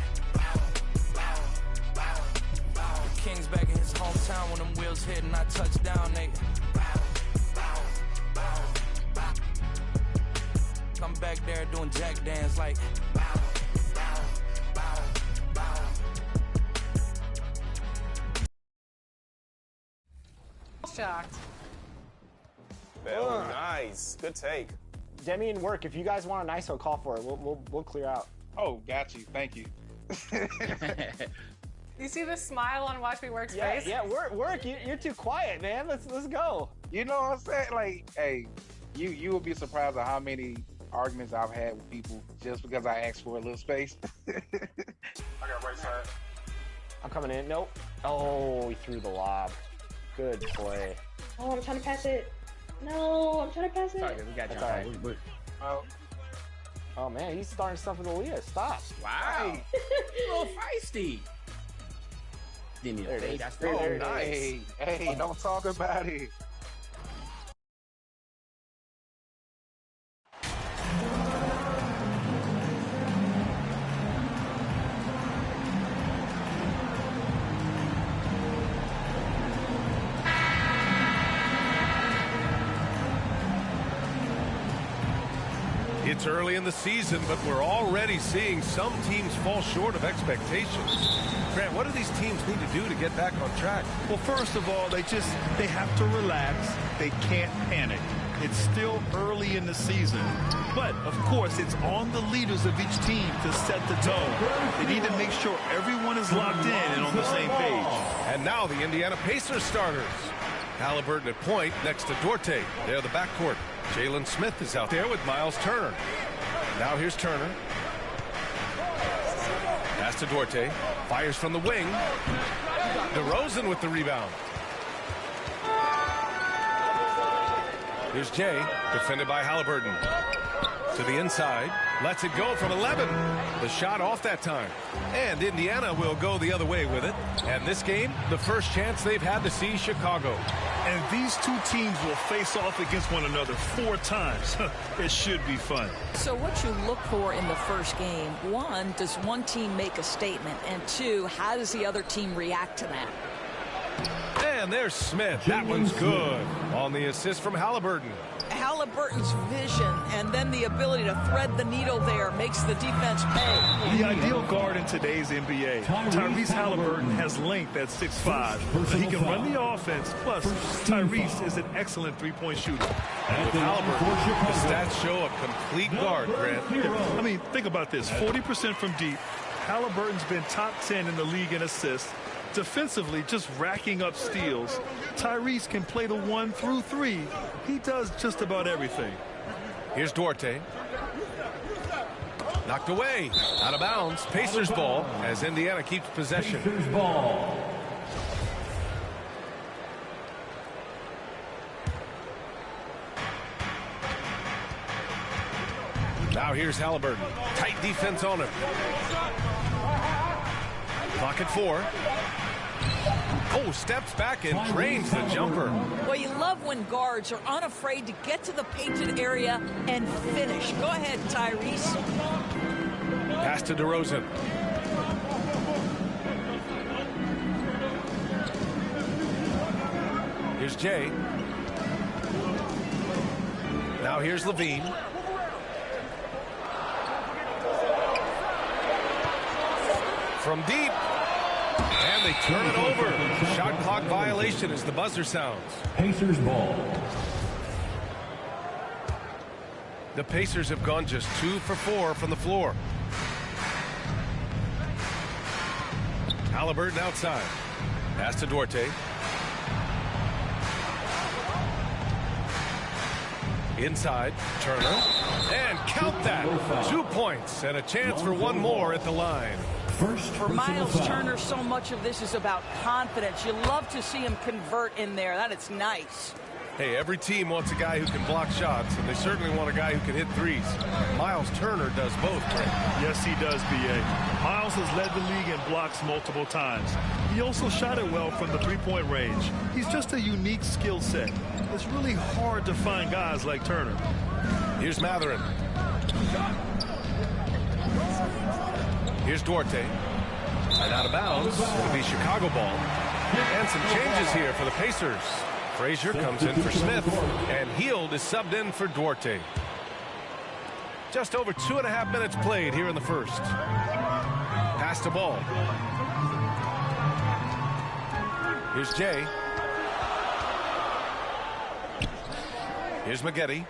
the King's back in his hometown when them wheels hit and I touch down, they I'm back there doing jack dance like Shocked. Oh, nice. Good take. Demi and Work, if you guys want an ISO, call for it. We'll clear out. Oh, got you. Thank you. You see the smile on Watch Me Work's face? Yeah, Work, you're too quiet, man. Let's go. You know what I'm saying? Like, hey, you will be surprised at how many arguments I've had with people just because I asked for a little space. I got right side. I'm coming in. Nope. Oh, he threw the lob. Good play. Oh, I'm trying to pass it. No, I'm trying to pass it. Sorry, we got you. Right. Oh man, he's starting stuff with Aaliyah. Stop. Wow. A little feisty. Give me a fade. That's very nice. Hey, don't talk about it. It's early in the season, but we're already seeing some teams fall short of expectations. Grant, what do these teams need to do to get back on track? Well, first of all, they have to relax. They can't panic. It's still early in the season. But, of course, it's on the leaders of each team to set the tone. They need to make sure everyone is locked in and on the same page. And now the Indiana Pacers starters. Halliburton at point next to Duarte. They're the backcourt. Jalen Smith is out there with Miles Turner. Now here's Turner. Pass to Duarte. Fires from the wing. DeRozan with the rebound. Here's Jay, defended by Halliburton. To the inside. Lets it go from 11. The shot off that time. And Indiana will go the other way with it. And this game, the first chance they've had to see Chicago. And these two teams will face off against one another 4 times. It should be fun. So what you look for in the first game, 1, does one team make a statement? And 2, how does the other team react to that? And there's Smith. That one's good. On the assist from Halliburton. Halliburton's vision and then the ability to thread the needle there makes the defense pay. The ideal guard in today's NBA. Tyrese Halliburton has length at 6'5", so he can run the offense. Plus, Tyrese is an excellent three-point shooter. And with Halliburton, the stats show a complete guard, Grant. I mean, think about this. 40% from deep. Halliburton's been top 10 in the league in assists. Defensively, just racking up steals. Tyrese can play the 1 through 3. He does just about everything. Here's Duarte. Knocked away. Out of bounds. Pacers ball as Indiana keeps possession. Pacers ball. Now here's Halliburton. Tight defense on him. Clock at 4. Oh, steps back and drains the jumper. Well, you love when guards are unafraid to get to the painted area and finish. Go ahead, Tyrese. Pass to DeRozan. Here's Jay. Now here's Levine. From deep. And they turn it over. Shot clock violation as the buzzer sounds. Pacers ball. The Pacers have gone just 2 for 4 from the floor. Halliburton outside. Pass to Duarte. Inside, Turner. And count that! 2 points and a chance for one more at the line. For Miles Turner, so much of this is about confidence. You love to see him convert in there. That is nice. Hey, every team wants a guy who can block shots, and they certainly want a guy who can hit threes. Miles Turner does both, Greg. Yes, he does, B.A. Miles has led the league in blocks multiple times. He also shot it well from the three-point range. He's just a unique skill set. It's really hard to find guys like Turner. Here's Matherin. Here's Duarte. And out of bounds. It'll be Chicago ball. And some changes here for the Pacers. Frazier comes in for Smith, and Hield is subbed in for Duarte. Just over 2.5 minutes played here in the first. Pass to Ball. Here's Jay. Here's Maggette.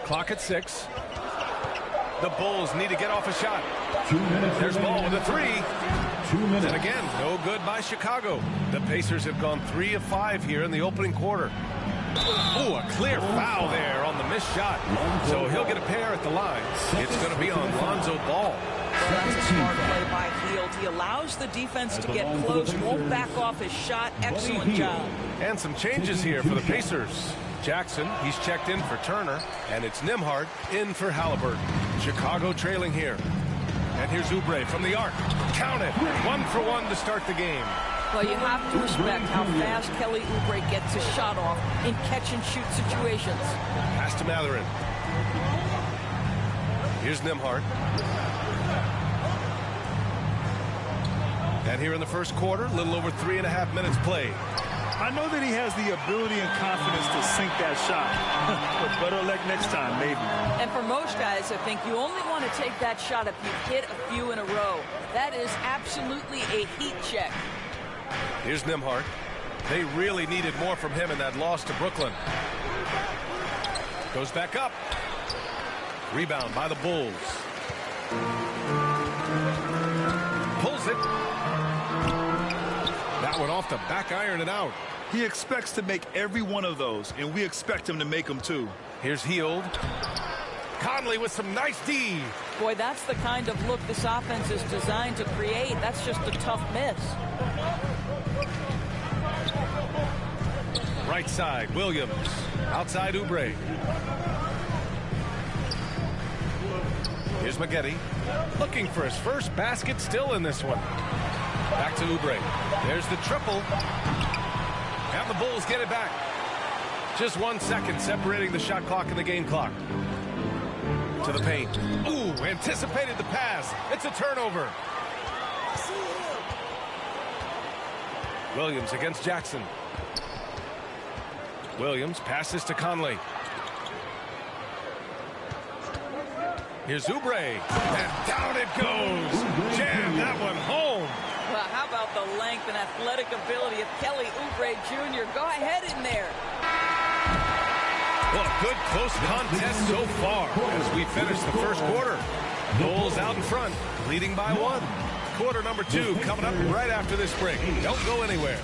Clock at 6. The Bulls need to get off a shot. 2 minutes. There's Ball with a 3. 2 minutes. And again, no good by Chicago. The Pacers have gone 3 of 5 here in the opening quarter. Ooh, a clear foul there on the missed shot. So he'll get a pair at the line. It's going to be on Lonzo Ball. That's a smart play by Hield. He allows the defense to get close, won't back off his shot. Excellent job. And some changes here for the Pacers. Jackson, he's checked in for Turner, and it's Nembhard in for Halliburton. Chicago trailing here. And here's Oubre from the arc. Count it. 1 for 1 to start the game. Well, you have to respect how fast Kelly Oubre gets his shot off in catch-and-shoot situations. Pass to Matherin. Here's Nembhard. And here in the first quarter, a little over 3.5 minutes played. I know that he has the ability and confidence to sink that shot. But better luck next time, maybe. And for most guys, I think you only want to take that shot if you hit a few in a row. That is absolutely a heat check. Here's Nembhard. They really needed more from him in that loss to Brooklyn. Goes back up. Rebound by the Bulls. Pulls it. That one off the back iron and out. He expects to make every one of those, and we expect him to make them too. Here's Hield. Conley with some nice D. Boy, that's the kind of look this offense is designed to create. That's just a tough miss. Right side, Williams. Outside, Oubre. Here's Maggette. Looking for his first basket still in this one. Back to Oubre. There's the triple. And the Bulls get it back. Just 1 second separating the shot clock and the game clock. To the paint. Ooh, anticipated the pass. It's a turnover. Williams against Jackson. Williams passes to Conley. Here's Oubre. And down it goes. Jam that one home. Well, how about the length and athletic ability of Kelly Oubre Jr.? Go ahead in there. Well, good close contest so far as we finish the first quarter. Bulls out in front, leading by 1. Quarter number 2 coming up right after this break. Don't go anywhere.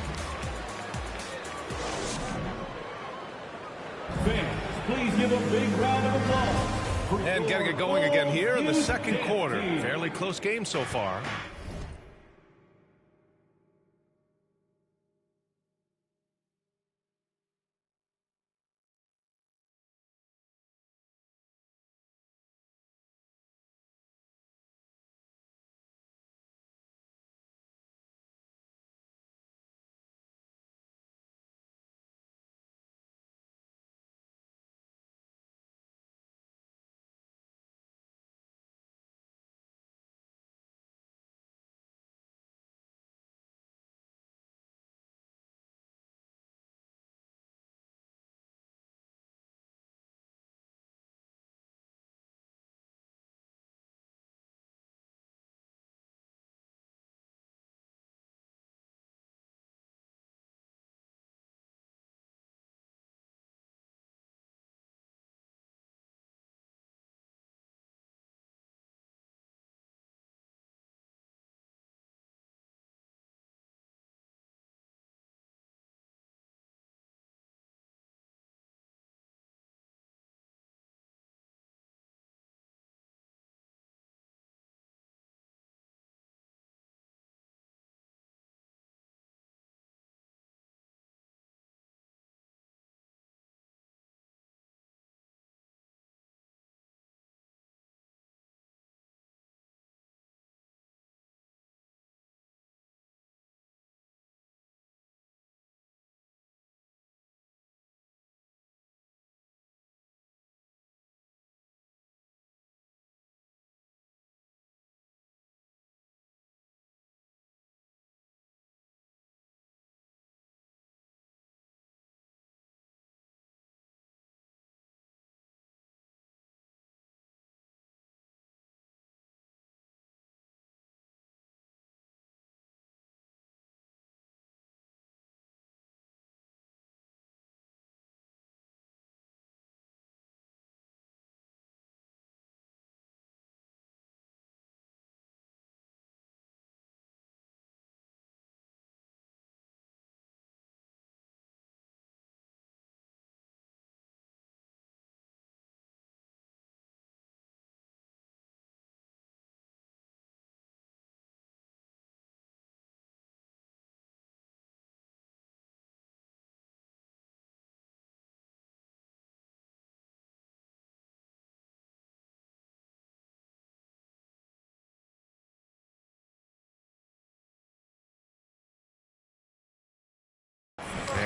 Fans, please give a big round of applause. And getting it going again here in the second quarter. Fairly close game so far.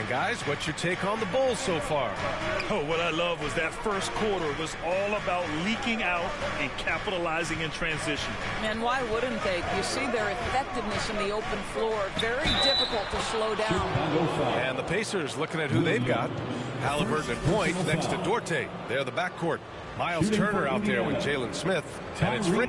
And guys, what's your take on the Bulls so far? Oh, what I love was that first quarter was all about leaking out and capitalizing in transition. And why wouldn't they? You see their effectiveness in the open floor. Very difficult to slow down. And the Pacers looking at who they've got. Halliburton at point next to Duarte. They're the backcourt. Miles Turner out there with Jalen Smith. And it's free.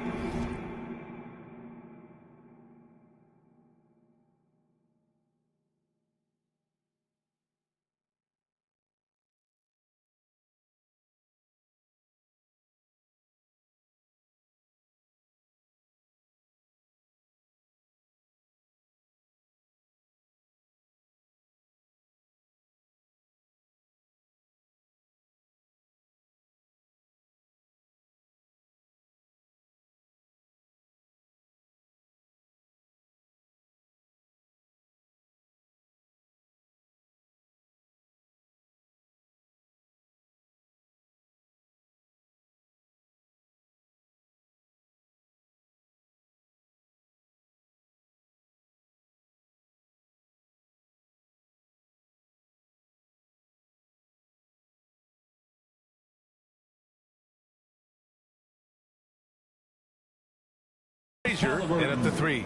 In at the 3.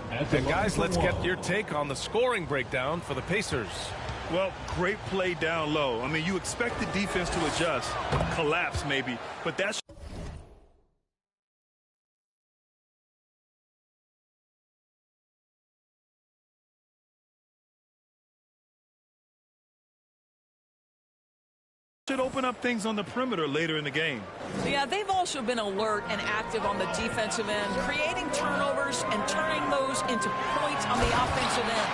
And guys, let's get your take on the scoring breakdown for the Pacers. Well, great play down low. I mean, you expect the defense to adjust, collapse maybe, but that's should open up things on the perimeter later in the game. Yeah, they've also been alert and active on the defensive end, creating turnovers and turning those into points on the offensive end.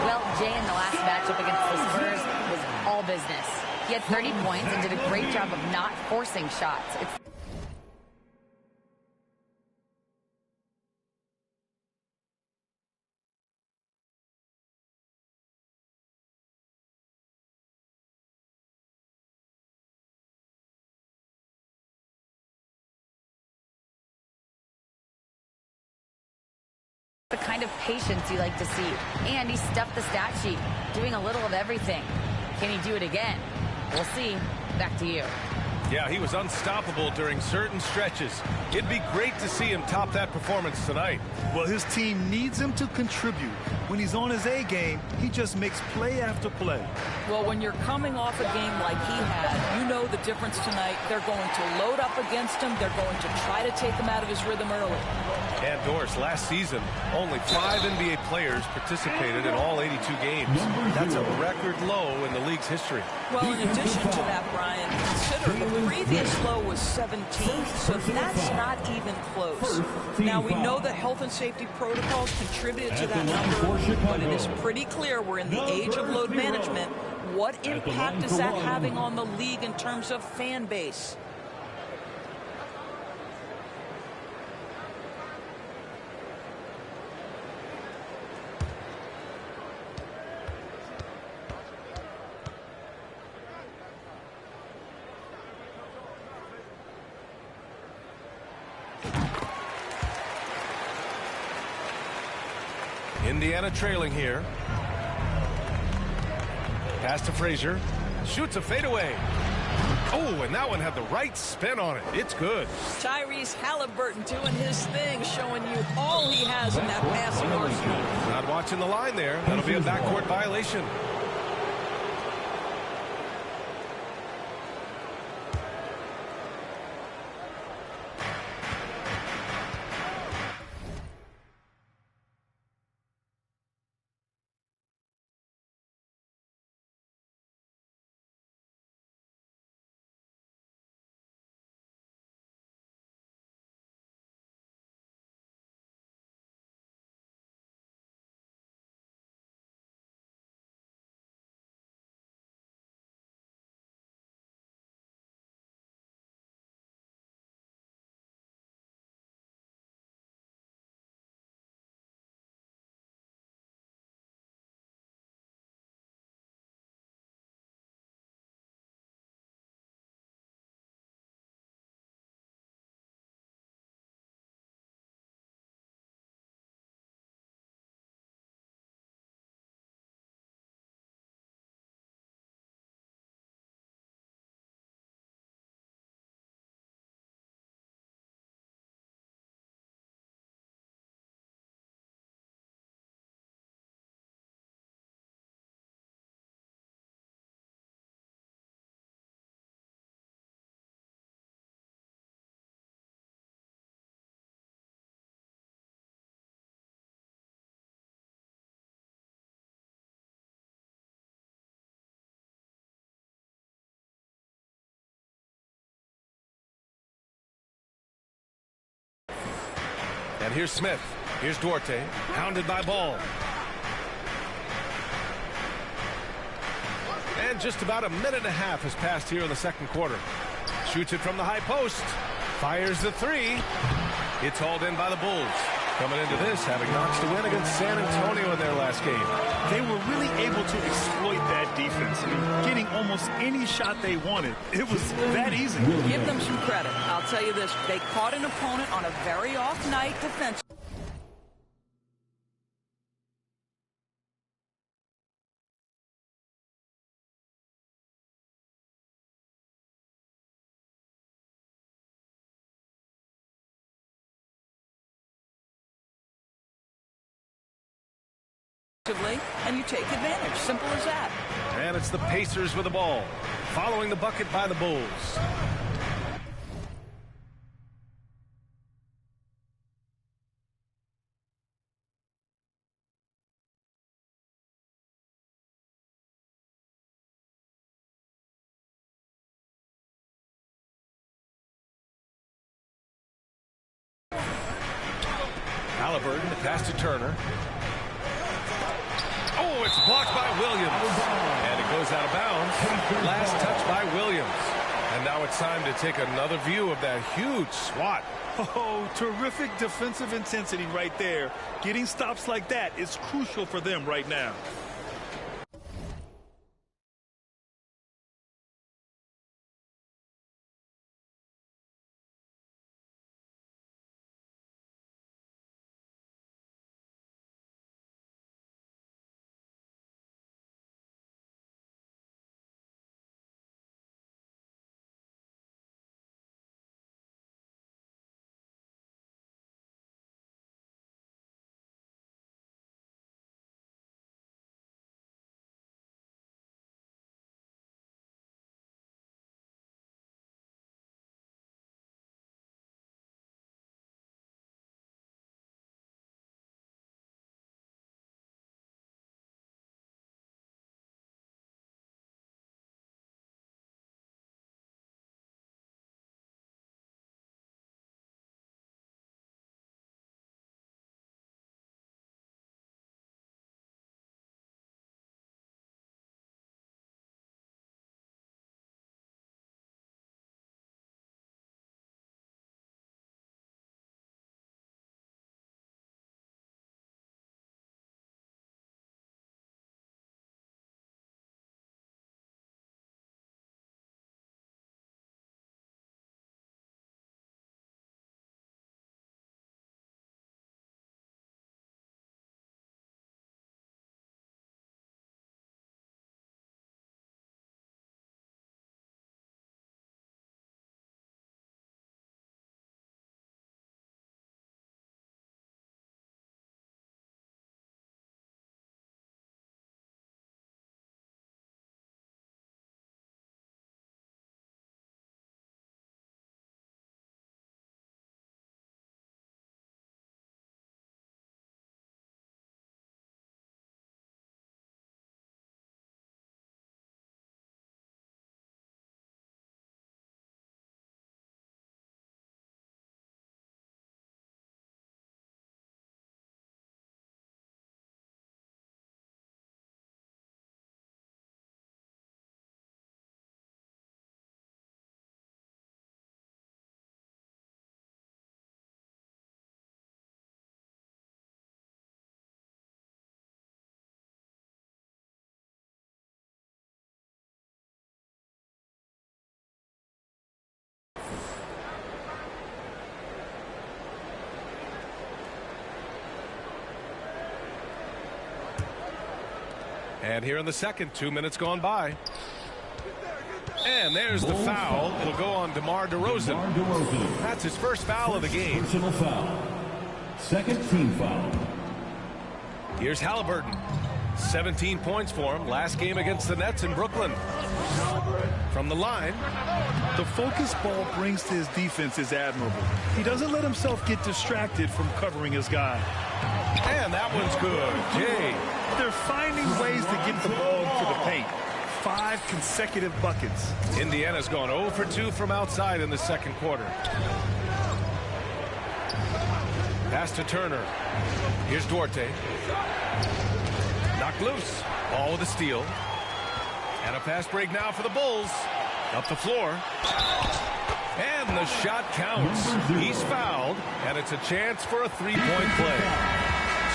Well, Jay, in the last matchup against the Spurs was all business. He had 30 points and did a great job of not forcing shots. The kind of patience you like to see. And he stuffed the stat sheet, doing a little of everything. Can he do it again? We'll see. Back to you. Yeah, he was unstoppable during certain stretches. It'd be great to see him top that performance tonight. Well, his team needs him to contribute. When he's on his A game, he just makes play after play. Well, when you're coming off a game like he had, you know the difference tonight. They're going to load up against him. They're going to try to take him out of his rhythm early. And Doris, last season, only 5 NBA players participated in all 82 games. That's a record low in the league's history. Well, in addition to that, Brian, consider the previous low was 17, so that's not even close. Now, we know that health and safety protocols contributed to that number, but it is pretty clear we're in the age of load management. What impact is that having on the league in terms of fan base? Indiana trailing here. Pass to Frazier. Shoots a fadeaway. Oh, and that one had the right spin on it. It's good. Tyrese Halliburton doing his thing, showing you all he has in that passing arsenal. Not watching the line there. That'll be a backcourt violation. And here's Smith. Here's Duarte, hounded by Ball. And just about a minute and a half has passed here in the second quarter. Shoots it from the high post. Fires the three. It's hauled in by the Bulls. Coming into this, having notched a win against San Antonio in their last game. They were really able to exploit that defense. I mean, getting almost any shot they wanted. It was that easy. Give them some credit. I'll tell you this. They caught an opponent on a very off night defensively. And you take advantage. Simple as that. And it's the Pacers with the ball, following the bucket by the Bulls. Halliburton, the pass to Turner. Oh, it's blocked by Williams. And it goes out of bounds. Last touch by Williams. And now it's time to take another view of that huge swat. Oh, terrific defensive intensity right there. Getting stops like that is crucial for them right now. And here in the second, 2 minutes gone by. And there's the foul. It'll go on DeMar DeRozan. That's his first foul of the game. Personal foul. Second team foul. Here's Halliburton. 17 points for him. Last game against the Nets in Brooklyn. From the line. The focus Ball brings to his defense is admirable. He doesn't let himself get distracted from covering his guy. And that one's good. Jay. They're finding ways to get the ball into the paint. 5 consecutive buckets. Indiana's gone 0 for 2 from outside in the second quarter. Pass to Turner. Here's Duarte. Knocked loose. Ball with a steal. And a fast break now for the Bulls. Up the floor. And the shot counts. He's fouled, and it's a chance for a three-point play.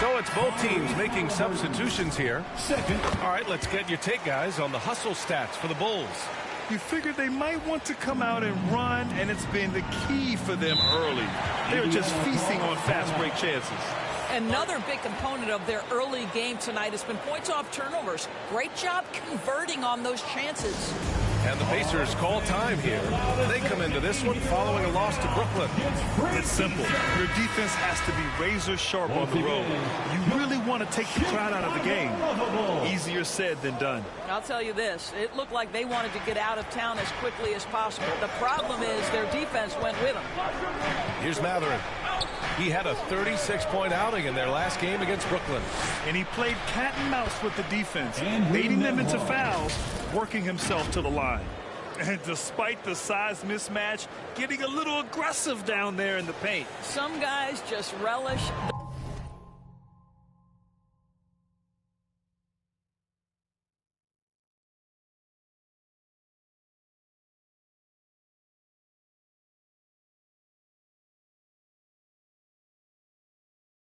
So it's both teams making substitutions here. All right, let's get your take, guys, on the hustle stats for the Bulls. You figured they might want to come out and run, and it's been the key for them early. They're just feasting on fast break chances. Another big component of their early game tonight has been points off turnovers. Great job converting on those chances. And the Pacers call time here. They come into this one following a loss to Brooklyn. It's simple. Your defense has to be razor sharp on the road. You really want to take the crowd out of the game. Easier said than done. I'll tell you this. It looked like they wanted to get out of town as quickly as possible. The problem is their defense went with them. Here's Matherin. He had a 36-point outing in their last game against Brooklyn. And he played cat and mouse with the defense, baiting them into fouls, working himself to the line. And despite the size mismatch, getting a little aggressive down there in the paint. Some guys just relish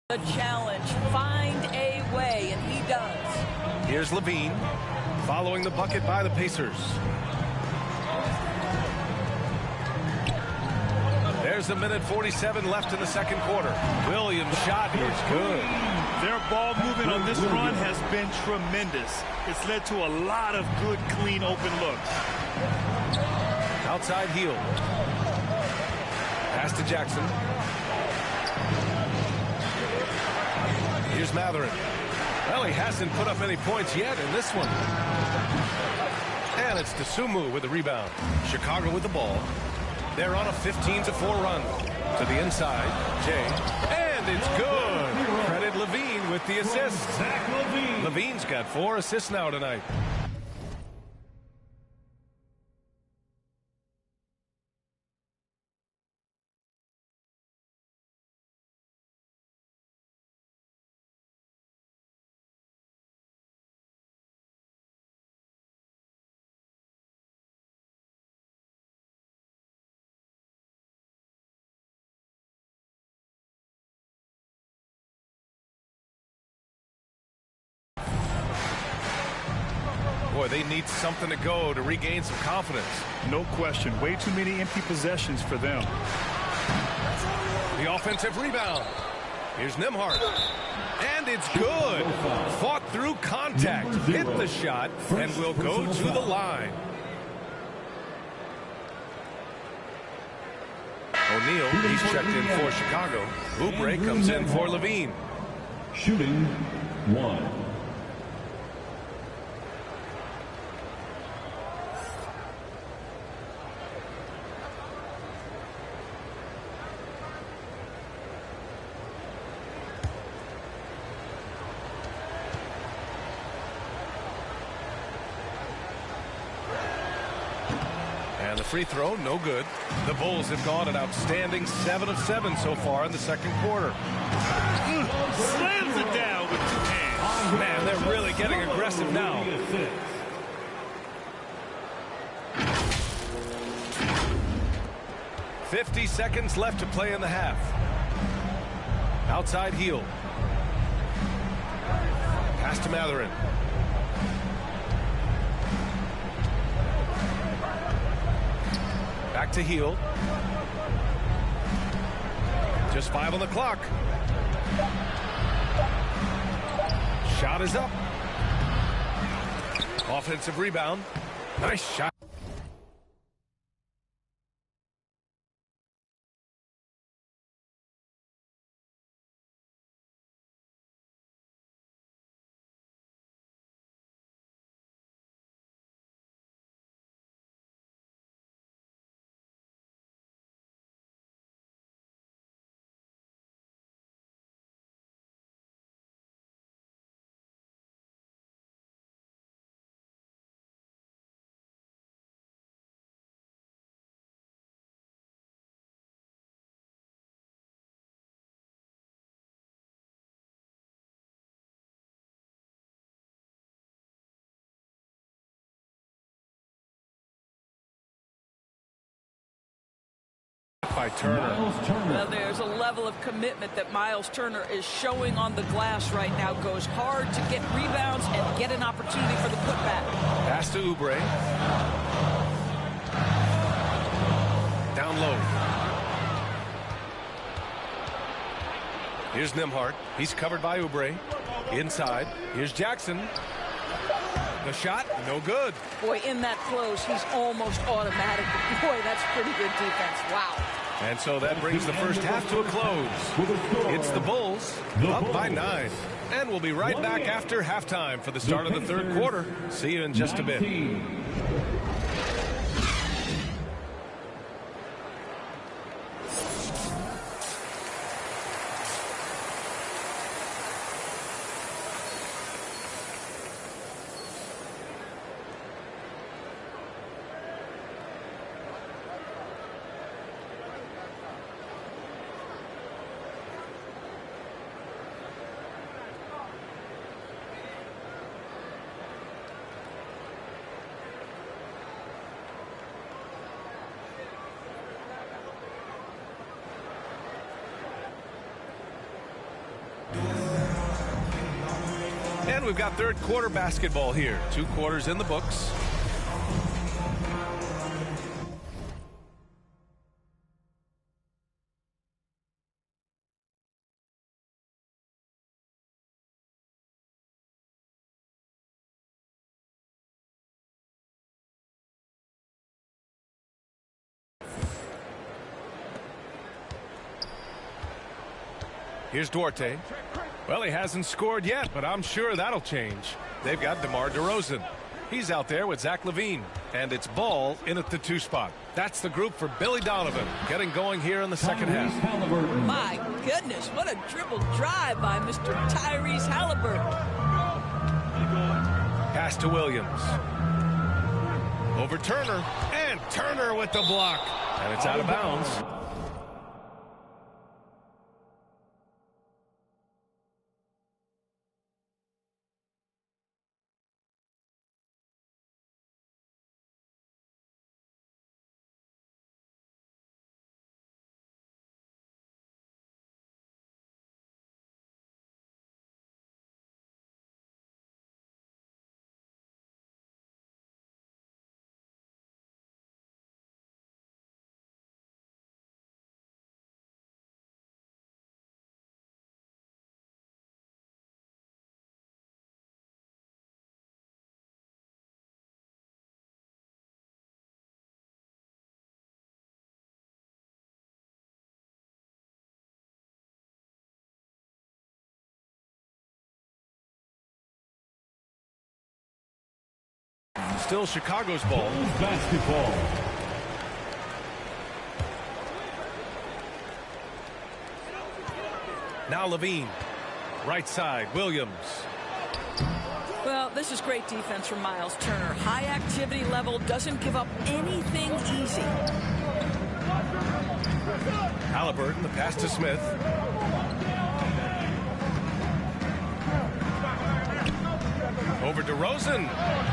the challenge. Find a way, and he does. Here's Levine, following the bucket by the Pacers. There's a minute 47 left in the second quarter. Williams' shot is good. Their ball movement on this run has been tremendous. It's led to a lot of good, clean, open looks. Outside heel. Pass to Jackson. Here's Matherin. Well, he hasn't put up any points yet in this one. And it's Dosunmu with the rebound. Chicago with the ball. They're on a 15-4 run. To the inside, Jay. And it's good. Credit Levine with the assist. Levine's got 4 assists now tonight. Boy, they need something to go to regain some confidence. No question. Way too many empty possessions for them. The offensive rebound. Here's Nembhard. And it's good. Fought through contact. Hit the shot and will go to the line. O'Neal, he's checked in for Chicago. Oubre comes in for Levine. Shooting 1. And the free throw, no good. The Bulls have gone an outstanding 7 of 7 so far in the second quarter. Slams it down with 2 hands. Man, they're really getting aggressive now. "50 seconds left to play in the half." Outside heel. Pass to Matherin. Back to heel. Just 5 on the clock. Shot is up. Offensive rebound. Nice shot. by Turner. Well, there's a level of commitment that Miles Turner is showing on the glass right now. Goes hard to get rebounds and get an opportunity for the putback. Pass to Oubre. Down low. Here's Nembhard. He's covered by Oubre. Inside. Here's Jackson. The shot, no good. Boy, in that close, he's almost automatic. Boy, that's pretty good defense. Wow. And so that brings the first half to a close. It's the Bulls up by 9. And we'll be right back after halftime for the start of the third quarter. See you in just a bit. And we've got third quarter basketball here. 2 quarters in the books. Here's Duarte. Well, he hasn't scored yet, but I'm sure that'll change. They've got DeMar DeRozan. He's out there with Zach LaVine. And it's Ball in at the 2 spot. That's the group for Billy Donovan, getting going here in the second half. My goodness, what a dribble drive by Mr. Tyrese Halliburton. Pass to Williams. Over Turner. And Turner with the block. And it's out of bounds. Still Chicago's ball. Basketball. Now LaVine. Right side, Williams. Well, this is great defense from Miles Turner. High activity level, doesn't give up anything easy. Halliburton, the pass to Smith. Over DeRozan.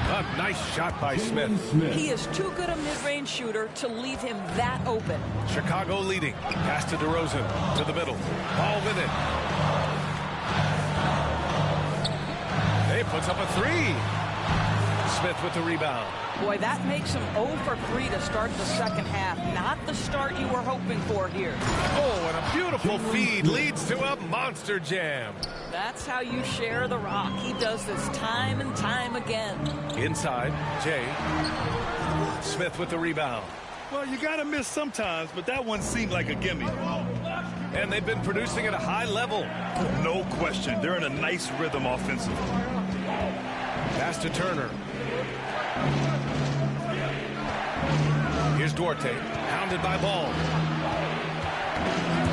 A nice shot by Smith. He is too good a mid-range shooter to leave him that open. Chicago leading. Pass to DeRozan. To the middle. Ball with it. He puts up a 3. Smith with the rebound. Boy, that makes him 0 for 3 to start the second half. Not the start you were hoping for here. Oh, and a beautiful feed leads to a monster jam. That's how you share the rock. He does this time and time again. Inside, Jay. Smith with the rebound. Well, you got to miss sometimes, but that one seemed like a gimme. And they've been producing at a high level. No question. They're in a nice rhythm offensively. Pass to Turner. Here's Duarte, pounded by Ball.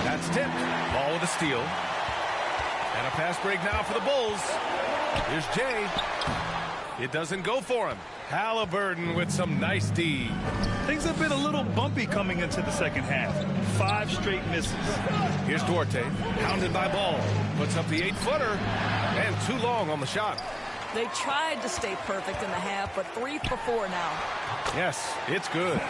That's tipped. Ball with a steal. And a pass break now for the Bulls. Here's Jay. It doesn't go for him. Halliburton with some nice D. Things have been a little bumpy coming into the second half. 5 straight misses. Here's Duarte, pounded by Ball. Puts up the 8-footer. And too long on the shot. They tried to stay perfect in the half, but 3 for 4 now. Yes, it's good.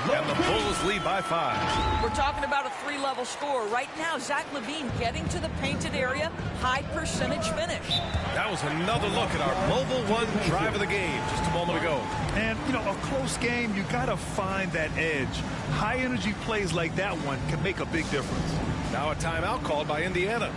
And the Bulls lead by 5. We're talking about a 3-level score. Right now, Zach LaVine getting to the painted area, high percentage finish. That was another look at our Mobile One drive of the game just a moment ago. And, you know, a close game, you got to find that edge. High-energy plays like that one can make a big difference. Now a timeout called by Indiana.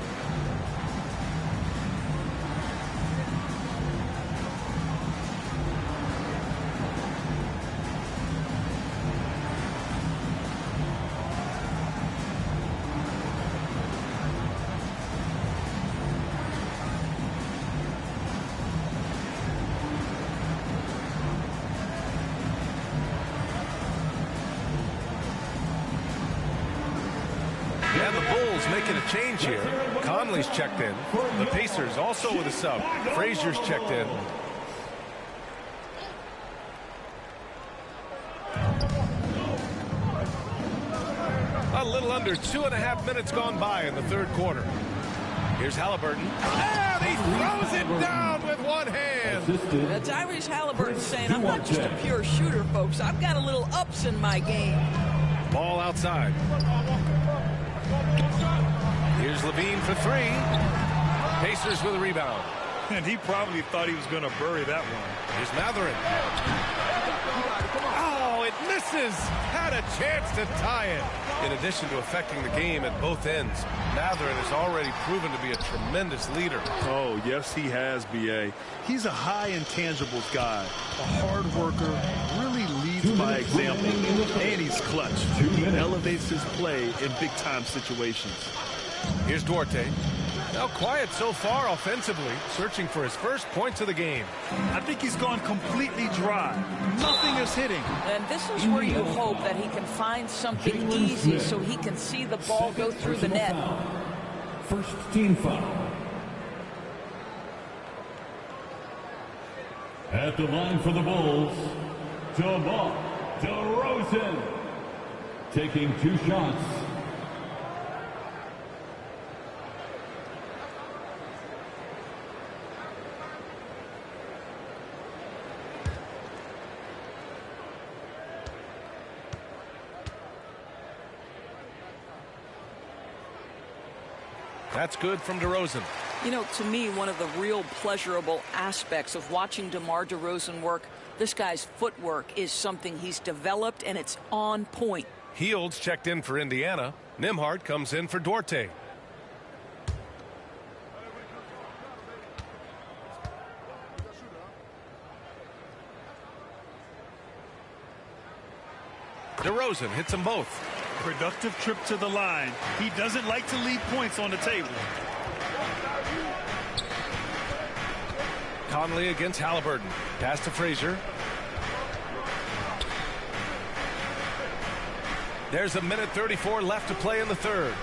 And the Bulls making a change here. Conley's checked in. The Pacers also with a sub. Frazier's checked in. A little under 2.5 minutes gone by in the third quarter. Here's Halliburton. And he throws it down with one hand. Tyrese Halliburton saying, I'm not just a pure shooter, folks. I've got a little ups in my game. Ball outside. Here's LaVine for 3. Pacers with a rebound. And he probably thought he was going to bury that one. Here's Mathurin. Oh, it misses. Had a chance to tie it. In addition to affecting the game at both ends, Mathurin has already proven to be a tremendous leader. Oh, yes, he has, B.A. He's a high intangibles guy, a hard worker, really leads by example, and he's clutch. He elevates his play in big-time situations. Here's Duarte. Now quiet so far offensively, searching for his first points of the game. I think he's gone completely dry. Nothing is hitting. And this is where you hope that he can find something easy so he can see the ball go through the net. First team foul. At the line for the Bulls, DeMar DeRozan taking 2 shots. That's good from DeRozan. You know, to me, one of the real pleasurable aspects of watching DeMar DeRozan work, this guy's footwork is something he's developed, and it's on point. Heald's checked in for Indiana. Nembhard comes in for Duarte. DeRozan hits them both. Productive trip to the line. He doesn't like to leave points on the table. Conley against Halliburton. Pass to Frazier. There's 1:34 left to play in the third.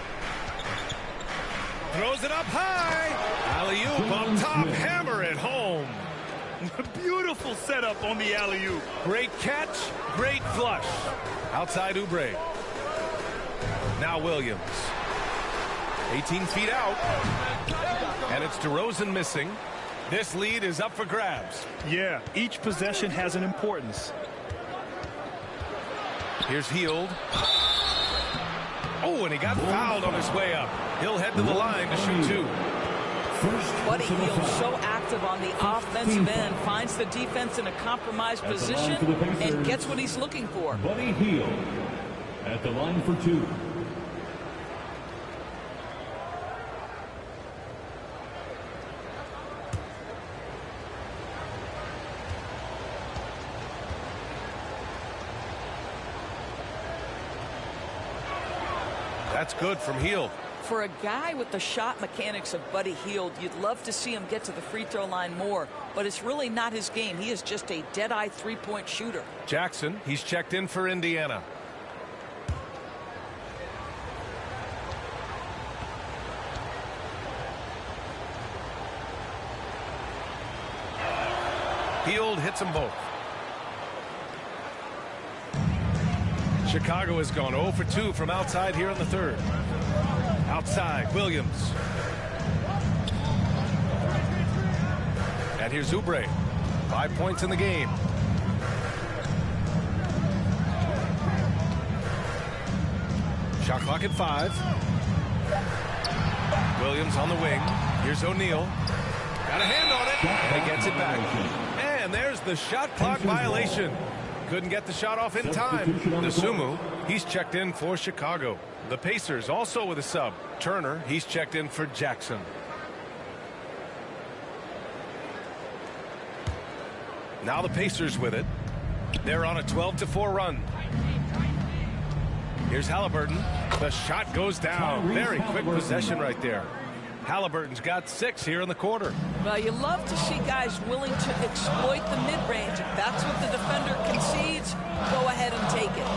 Throws it up high. Alley-oop on top. Hammer it home. Beautiful setup on the alley-oop. Great catch. Great flush. Outside Oubre. Now Williams. 18 feet out. And it's DeRozan missing. This lead is up for grabs. Yeah, each possession has an importance. Here's Hield. Oh, and he got fouled on his way up. He'll head to the line to shoot 2. Buddy Hield so active on the offensive end, finds the defense in a compromised position and gets what he's looking for. Buddy Hield at the line for 2. That's good from Hield. For a guy with the shot mechanics of Buddy Hield, you'd love to see him get to the free throw line more, but it's really not his game. He is just a dead-eye three-point shooter. Jackson, he's checked in for Indiana. Hield hits them both. Chicago has gone 0 for 2 from outside here in the third. Outside, Williams. And here's Oubre. 5 points in the game. Shot clock at 5. Williams on the wing. Here's O'Neal. Got a hand on it, and he gets it back. And there's the shot clock violation. Couldn't get the shot off in time. Nasumu, he's checked in for Chicago. The Pacers also with a sub. Turner, he's checked in for Jackson. Now the Pacers with it. They're on a 12-4 run. Here's Halliburton. The shot goes down. Very quick possession right there. Halliburton's got 6 here in the quarter. Well, you love to see guys willing to exploit the mid-range. If that's what the defender concedes, go ahead and take it.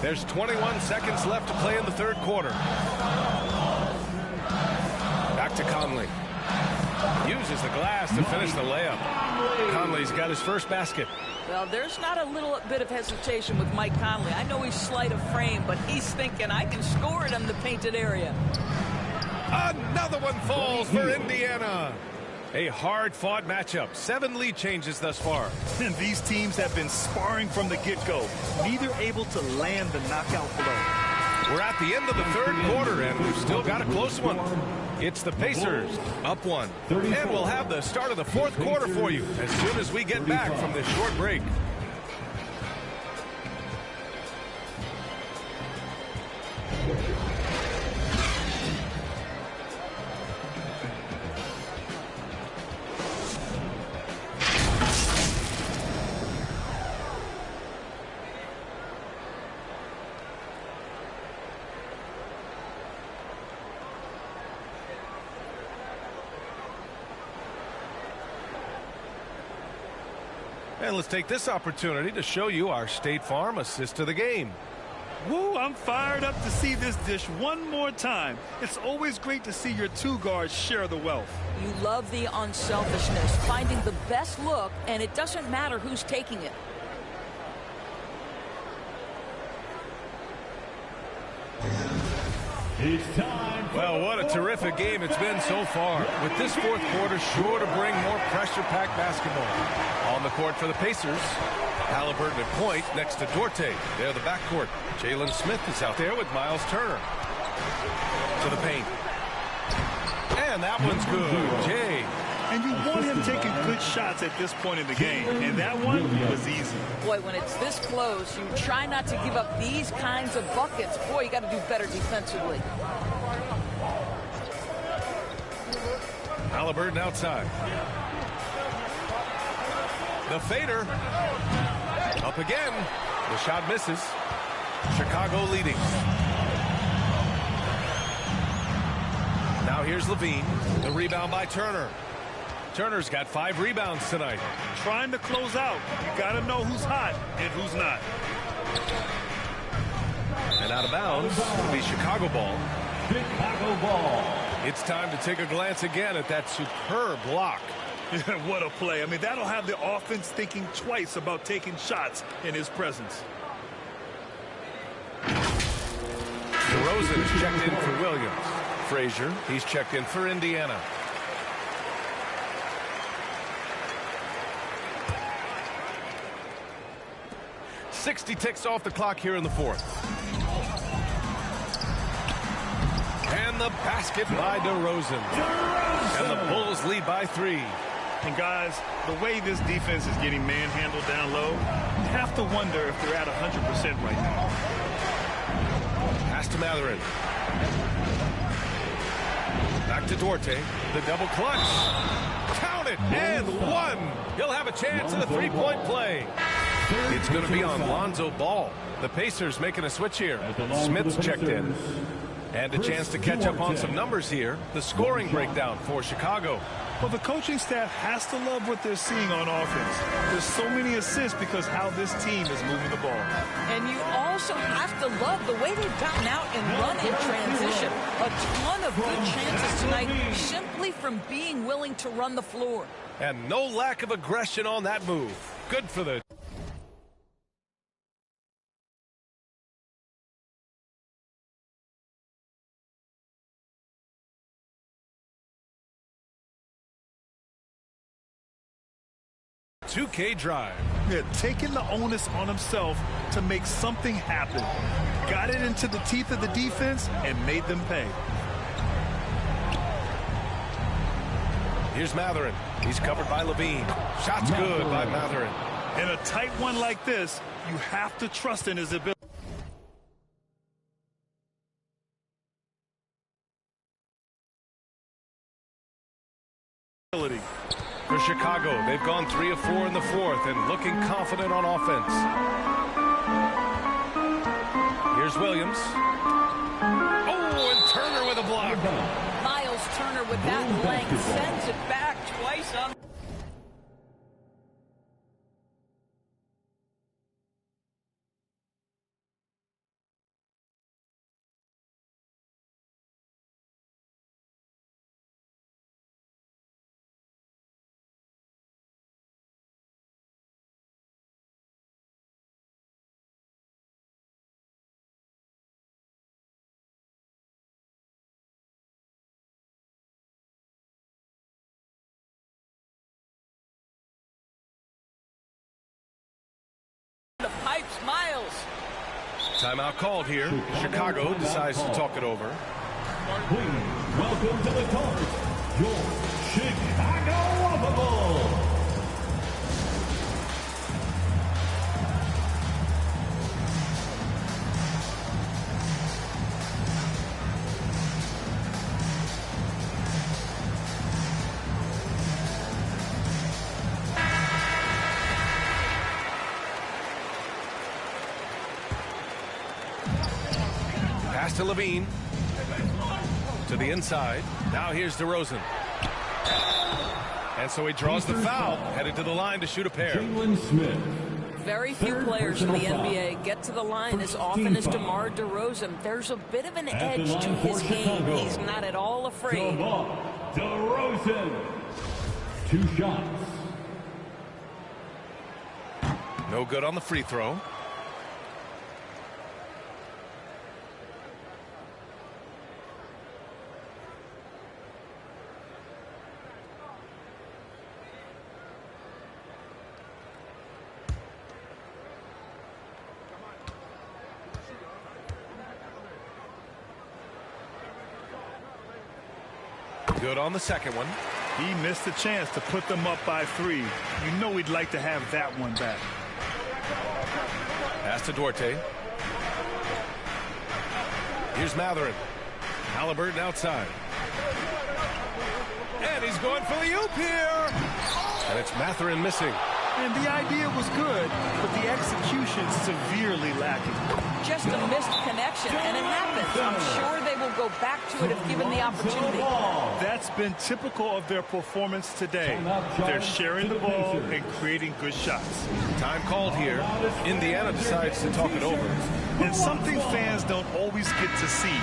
There's 21 seconds left to play in the third quarter. Back to Conley. Uses the glass to finish the layup. Conley's got his first basket. Well, there's not a little bit of hesitation with Mike Conley. I know he's slight of frame, but he's thinking, I can score it in the painted area. Another one falls for Indiana. A hard-fought matchup. 7 lead changes thus far. And these teams have been sparring from the get-go. Neither able to land the knockout blow. We're at the end of the third quarter, and we've still got a close one. It's the Pacers up 1. And we'll have the start of the fourth quarter for you as soon as we get back from this short break. And let's take this opportunity to show you our State Farm assist to the game. Woo, I'm fired up to see this dish one more time. It's always great to see your 2 guards share the wealth. You love the unselfishness, finding the best look, and it doesn't matter who's taking it. Well, what a terrific game it's been so far. With this fourth quarter sure to bring more pressure-packed basketball. On the court for the Pacers, Halliburton at point next to Duarte. They're the backcourt. Jalen Smith is out there with Miles Turner. To the paint. And that one's good. Jay. And you want him taking good shots at this point in the game. And that one was easy. Boy, when it's this close, you try not to give up these kinds of buckets. Boy, you got to do better defensively. Halliburton outside. The fader. Up again. The shot misses. Chicago leading. Now here's Levine. The rebound by Turner. Turner's got 5 rebounds tonight. Trying to close out. You got to know who's hot and who's not. And out of bounds will be Chicago ball. Chicago ball. It's time to take a glance again at that superb block. What a play. I mean, that'll have the offense thinking twice about taking shots in his presence. DeRozan is checked in for Williams. Frazier, he's checked in for Indiana. .60 ticks off the clock here in the fourth. And the basket by DeRozan. And the Bulls lead by 3. And guys, the way this defense is getting manhandled down low, you have to wonder if they're at 100% right now. Pass to Matherin. Back to Duarte. The double clutch. Count it. And 1. He'll have a chance in the three-point play. It's going to be on Lonzo Ball. The Pacers making a switch here. Smith's checked in. And a chance to catch up on some numbers here. The scoring breakdown for Chicago. Well, the coaching staff has to love what they're seeing on offense. There's so many assists because how this team is moving the ball. And you also have to love the way they've gotten out and run in transition. A ton of good chances tonight simply from being willing to run the floor. And no lack of aggression on that move. Good for the... .2K drive. Yeah, taking the onus on himself to make something happen. Got it into the teeth of the defense and made them pay. Here's Matherin. He's covered by Levine. Shot's good by Matherin. In a tight one like this, you have to trust in his ability. For Chicago, they've gone 3 of 4 in the fourth and looking confident on offense. Here's Williams. Oh, and Turner with a block. Miles Turner with that length sends it back twice on. The pipes, Miles. Timeout called here. Chicago decides to talk it over. Please welcome to the court, your Chicago Bulls. Pass to Levine. To the inside. Now here's DeRozan. And so he draws the foul. Headed to the line to shoot a pair. Smith. Very few players in the NBA get to the line as often as DeMar DeRozan. There's a bit of an edge to his game. He's not at all afraid. DeRozan. 2 shots. No good on the free throw. Good on the second one. He missed a chance to put them up by 3. You know he'd like to have that one back. Pass to Duarte. Here's Matherin. Halliburton outside. And he's going for the oop here. And it's Matherin missing. And the idea was good, but the execution severely lacking. Just a missed connection, and it happens. I'm sure they will go back to it if given the opportunity. That's been typical of their performance today. They're sharing the ball and creating good shots. Time called here. Indiana decides to talk it over. And something fans don't always get to see.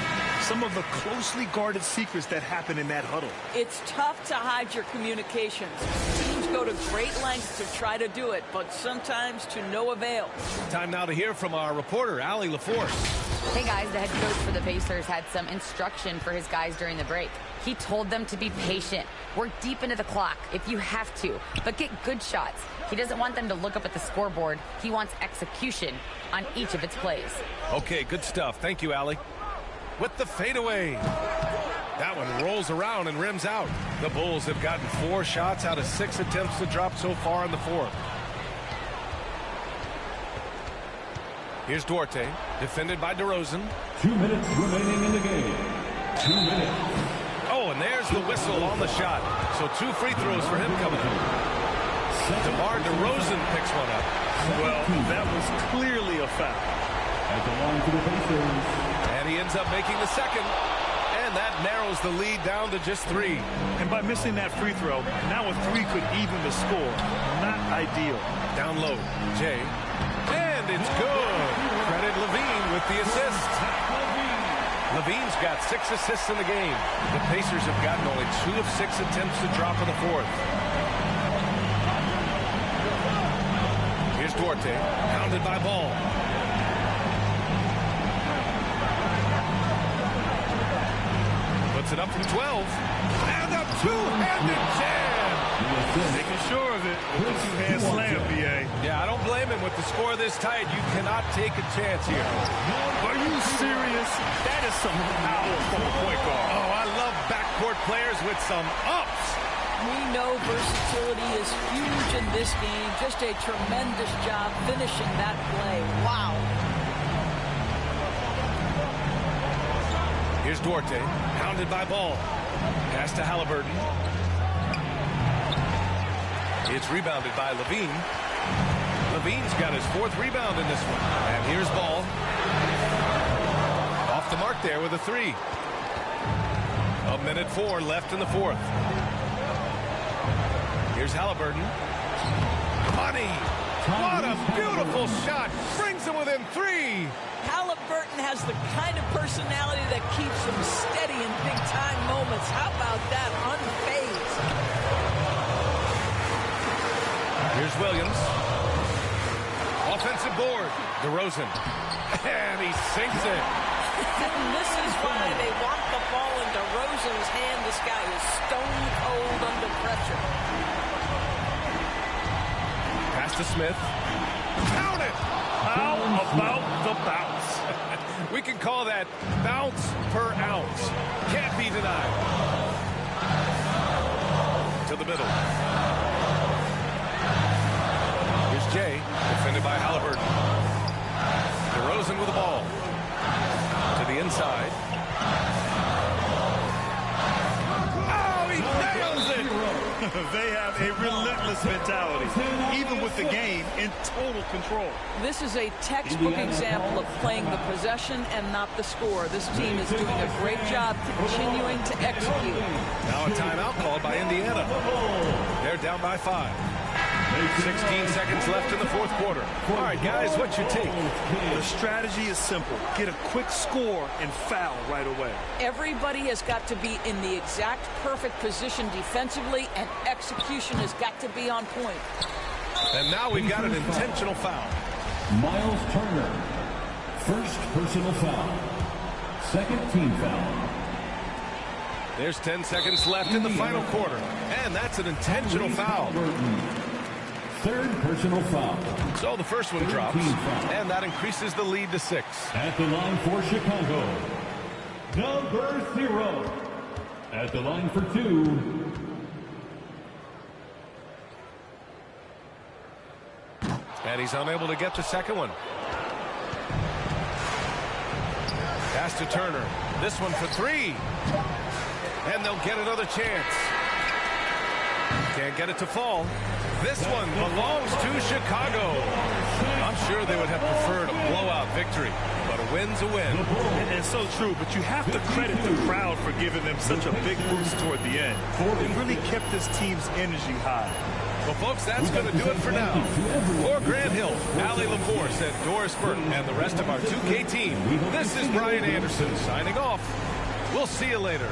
Some of the closely guarded secrets that happen in that huddle. It's tough to hide your communications. Teams go to great lengths to try to do it, but sometimes to no avail. Time now to hear from our reporter, Allie LaForce. Hey guys, the head coach for the Pacers had some instruction for his guys during the break. He told them to be patient, work deep into the clock if you have to, but get good shots. He doesn't want them to look up at the scoreboard. He wants execution on each of its plays. Okay, good stuff. Thank you, Allie. With the fadeaway. That one rolls around and rims out. The Bulls have gotten 4 shots out of 6 attempts to drop so far in the fourth. Here's Duarte, defended by DeRozan. 2 minutes remaining in the game. 2 minutes. Oh, and there's the whistle on the shot. So 2 free throws for him coming up. DeMar DeRozan picks one up. Well, that was clearly a foul. At the line for the Pacers. And he ends up making the second. And that narrows the lead down to just 3. And by missing that free throw, now a 3 could even the score. Not ideal. Down low, Jay. And it's good. Credit Levine with the assist. Levine's got 6 assists in the game. The Pacers have gotten only 2 of 6 attempts to drop in the fourth. Here's Duarte, pounded by Ball. Puts it up from 12. And a two-handed jam. Making sure of it with the two-hand slam, B.A. Yeah, I don't blame him. With the score this tight, you cannot take a chance here. Are you serious? That is some power from a point guard. Oh, I love backcourt players with some ups. We know versatility is huge in this game. Just a tremendous job finishing that play. Wow. Here's Duarte, pounded by Ball. Pass to Halliburton. It's rebounded by Levine. Levine's got his 4th rebound in this one. And here's Ball. Off the mark there with a 3. 1:04 left in the 4th. Here's Halliburton. Money! What a beautiful shot! Brings him within 3. Halliburton has the kind of personality that keeps him steady in big-time moments. How about that? Unfazed. Here's Williams. Offensive board. DeRozan. And he sinks it. And this is why they want the ball in DeRozan's hand. This guy is stone cold under pressure. Pass to Smith. Count it! How about the bounce? We can call that bounce per ounce. Can't be denied. To the middle. Here's Jay, defended by Halliburton. DeRozan with the ball. To the inside. Oh, he nails it! They have a relentless mentality, even with the game in total control. This is a textbook example of playing the possession and not the score. This team is doing a great job continuing to execute. Now a timeout called by Indiana. They're down by 5. 16 seconds left in the 4th quarter. All right, guys, what's your take? The strategy is simple. Get a quick score and foul right away. Everybody has got to be in the exact perfect position defensively, and execution has got to be on point. And now we've got an intentional foul. Miles Turner, 1st personal foul. 2nd team foul. There's 10 seconds left in the final quarter. And that's an intentional foul. 3rd personal foul. So the first one drops, and that increases the lead to 6. At the line for Chicago, number 0. At the line for 2, and he's unable to get the second one. Pass to Turner. This one for 3. And they'll get another chance. Can't get it to fall. This one belongs to Chicago. I'm sure they would have preferred a blowout victory, but a win's a win. And so true, but you have to credit the crowd for giving them such a big boost toward the end. It really kept this team's energy high. Well, folks, that's going to do it for now. For Grant Hill, Allie LaForce, and Doris Burton, and the rest of our 2K team, this is Brian Anderson signing off. We'll see you later.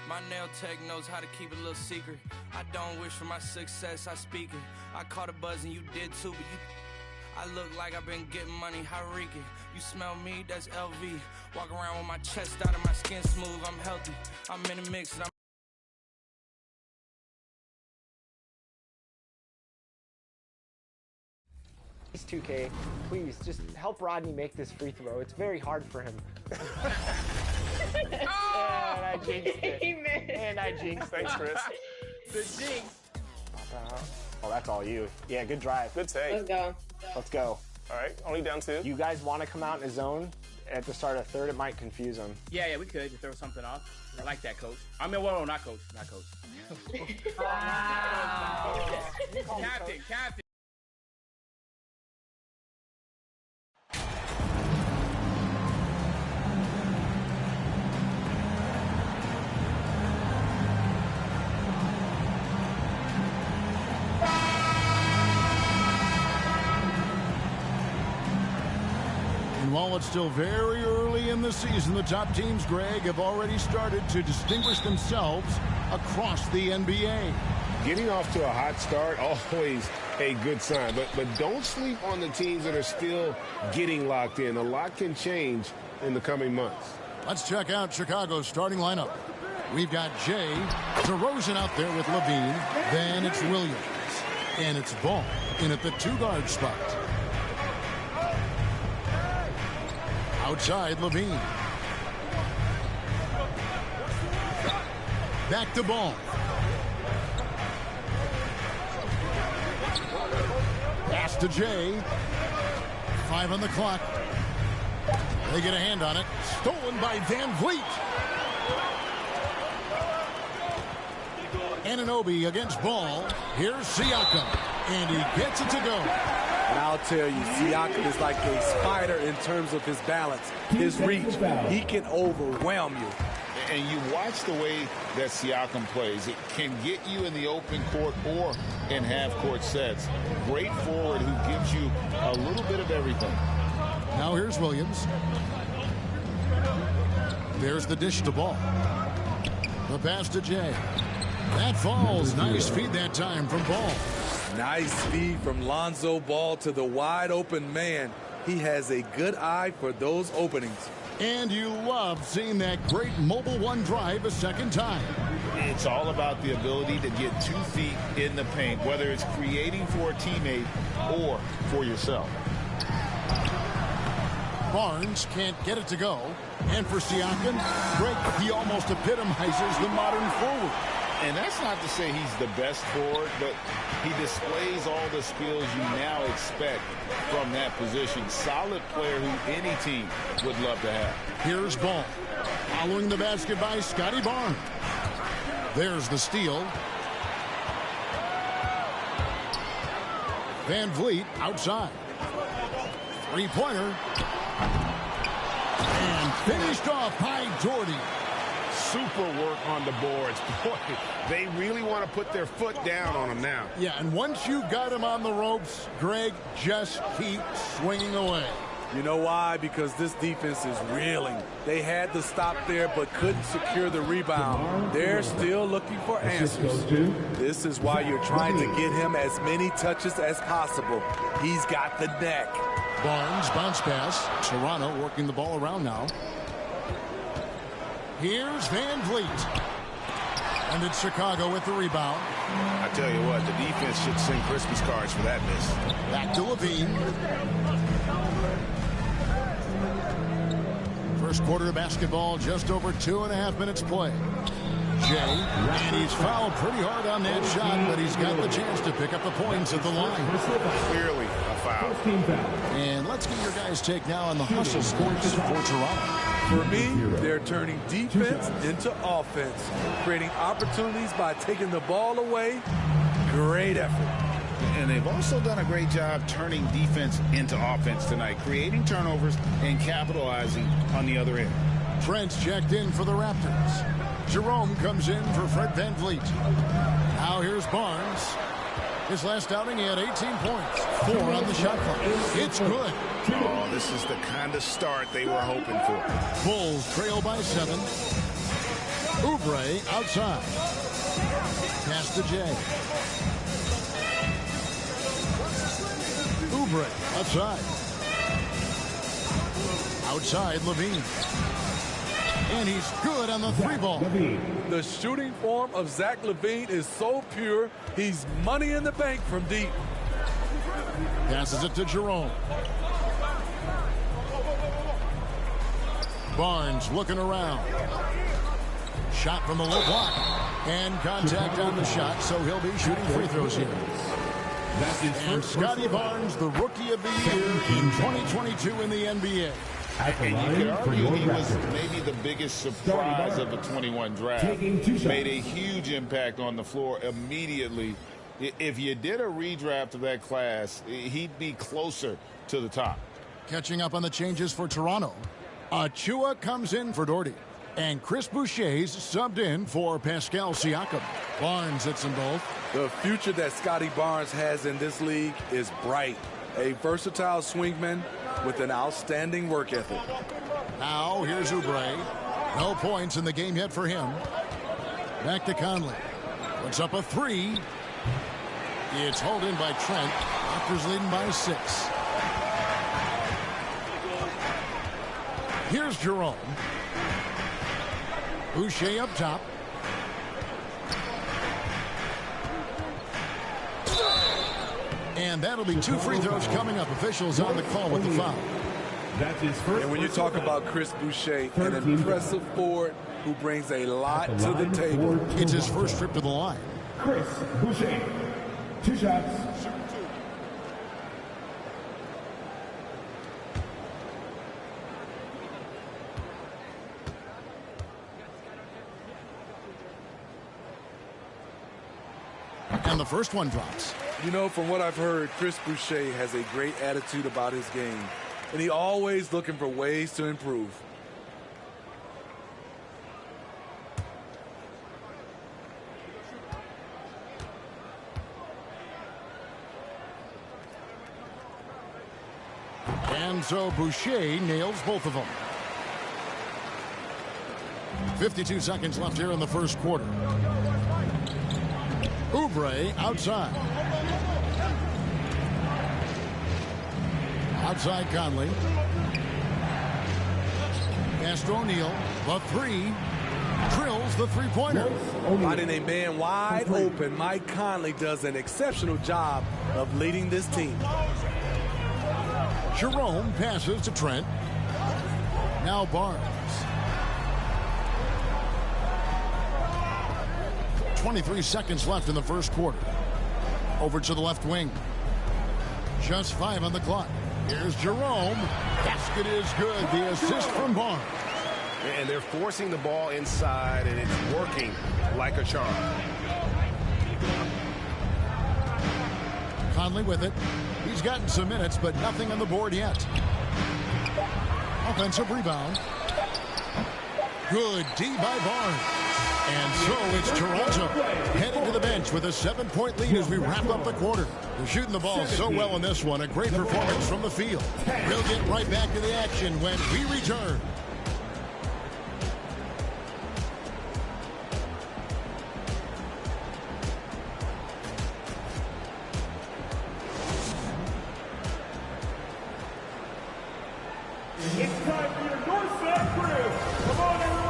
My nail tech knows how to keep a little secret. I don't wish for my success, I speak it. I caught a buzz and you did too, but I look like I've been getting money, how reek it. You smell me, that's LV. Walk around with my chest out and my skin smooth, I'm healthy. I'm in the mix and I'm Please, 2K, please just help Rodney make this free throw. It's very hard for him. And I jinxed it. And I jinxed it. Thanks, Chris. The jinx. Oh, that's all you. Yeah, good drive. Good take. Let's go. Let's go. All right, only down 2. You guys want to come out in a zone at the start of 3rd? It might confuse them. Yeah, we could throw something off. I like that, coach. I mean, well, not coach. Wow. Captain. And while it's still very early in the season, the top teams, Greg, have already started to distinguish themselves across the NBA. Getting off to a hot start, always a good sign. But don't sleep on the teams that are still getting locked in. A lot can change in the coming months. Let's check out Chicago's starting lineup. We've got Jay DeRozan out there with Levine. Then it's Williams. And it's Ball in at the 2-guard spot. Outside, Levine. Back to Ball. Pass to Jay. 5 on the clock. They get a hand on it. Stolen by Van Vliet. Anunoby against Ball. Here's Siakam. And he gets it to go. And I'll tell you, Siakam is like a spider in terms of his balance, his reach. He can overwhelm you. And you watch the way that Siakam plays. It can get you in the open court or in half-court sets. Great forward who gives you a little bit of everything. Now here's Williams. There's the dish to Ball. The pass to Jay. That falls. Nice feed that time from Ball. Nice feed from Lonzo Ball to the wide-open man. He has a good eye for those openings. And you love seeing that great mobile one drive a second time. It's all about the ability to get 2 feet in the paint, whether it's creating for a teammate or for yourself. Barnes can't get it to go. And for Siakam, Greg, he almost epitomizes the modern forward. And that's not to say he's the best forward, but he displays all the skills you now expect from that position. Solid player who any team would love to have. Here's Ball. Following the basket by Scotty Barnes. There's the steal. Van Vliet outside. Three-pointer. And finished off by Jordy. Super work on the boards. Boy, they really want to put their foot down on him now. Yeah, and once you got him on the ropes, Greg, just keep swinging away. You know why? Because this defense is reeling. They had to stop there but couldn't secure the rebound. They're still looking for answers. This is why you're trying to get him as many touches as possible. He's got the neck. Barnes, bounce pass. Toronto working the ball around now. Here's Van Vliet. And it's Chicago with the rebound. I tell you what, the defense should send Christmas cards for that miss. Back to Levine. First quarter of basketball, just over 2.5 minutes play. Jay, and he's fouled pretty hard on that shot, but he's got the chance to pick up the points at the line. Clearly a foul. And let's get your guys' take now on the hustle stats for Toronto. For me, they're turning defense into offense, creating opportunities by taking the ball away. Great effort. And they've also done a great job turning defense into offense tonight, creating turnovers and capitalizing on the other end. Trent's checked in for the Raptors. Jerome comes in for Fred Van Vliet. Now here's Barnes. His last outing, he had 18 points. 4 on the shot clock. It's good. Oh, this is the kind of start they were hoping for. Bulls trail by 7. Oubre outside. Pass to Jay. Oubre outside. Outside Levine. And he's good on the 3-ball. The shooting form of Zach LaVine is so pure, he's money in the bank from deep. Passes it to Jerome. Barnes looking around. Shot from the low block. And contact on the shot, so he'll be shooting free throws here. And Scotty Barnes, the Rookie of the Year in 2022 in the NBA. And you could argue he was maybe the biggest surprise of the 21 draft. Made a huge impact on the floor immediately. If you did a redraft of that class, he'd be closer to the top. Catching up on the changes for Toronto. Achua comes in for Doherty. And Chris Boucher's subbed in for Pascal Siakam. Barnes hits them both. The future that Scotty Barnes has in this league is bright. A versatile swingman, with an outstanding work ethic. Now here's Oubre. No points in the game yet for him. Back to Conley. Puts up a three. It's hauled in by Trent. Raptors leading by 6. Here's Jerome. Boucher up top. And that'll be 2 free throws coming up. Officials on the call with the foul. That's his first. And when you talk about Chris Boucher, an impressive forward who brings a lot to the table. It's his first trip to the line. Chris Boucher, 2 shots. And the first one drops. You know, from what I've heard, Chris Boucher has a great attitude about his game, and he's always looking for ways to improve. And so Boucher nails both of them. 52 seconds left here in the first quarter. Oubre outside. Outside Conley. Pass to O'Neal. The three. Drills the three-pointer. Finding a man wide open, Mike Conley does an exceptional job of leading this team. Jerome passes to Trent. Now Barnes. 23 seconds left in the first quarter. Over to the left wing. Just 5 on the clock. Here's Jerome. Basket is good. The assist from Barnes. And they're forcing the ball inside, and it's working like a charm. Conley with it. He's gotten some minutes, but nothing on the board yet. Offensive rebound. Good D by Barnes. And so it's Toronto heading to the bench with a 7-point lead as we wrap up the quarter. They're shooting the ball so well in this one. A great performance from the field. We'll get right back to the action when we return.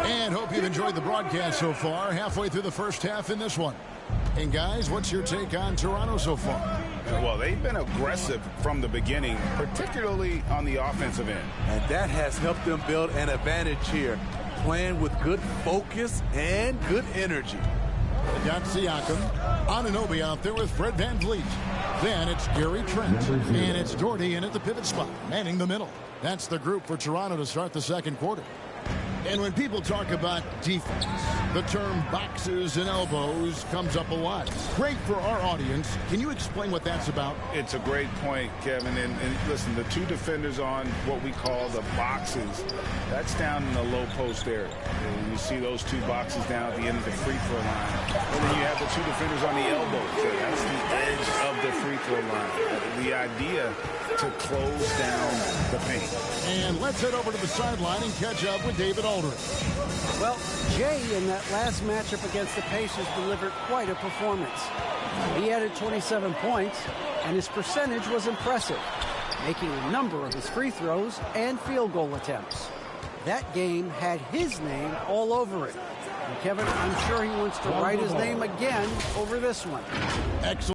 And hope you've enjoyed the broadcast so far. Halfway through the first half in this one. And guys, what's your take on Toronto so far? Well, they've been aggressive from the beginning, particularly on the offensive end. And that has helped them build an advantage here, playing with good focus and good energy. Got Siakam. Anunoby out there with Fred VanVleet. Then it's Gary Trent. And it's Doherty in at the pivot spot, manning the middle. That's the group for Toronto to start the second quarter. And when people talk about defense, the term boxes and elbows comes up a lot. Great for our audience. Can you explain what that's about? It's a great point, Kevin. And listen, the two defenders on what we call the boxes, that's down in the low post area. And you see those two boxes down at the end of the free throw line. And then you have the two defenders on the elbows. That's the edge of the free throw line. The idea to close down the paint. And let's head over to the sideline and catch up with David Aldridge. Well, Jay in that last matchup against the Pacers delivered quite a performance. He added 27 points, and his percentage was impressive, making a number of his free throws and field goal attempts. That game had his name all over it. And Kevin, I'm sure he wants to write his name again over this one. Excellent.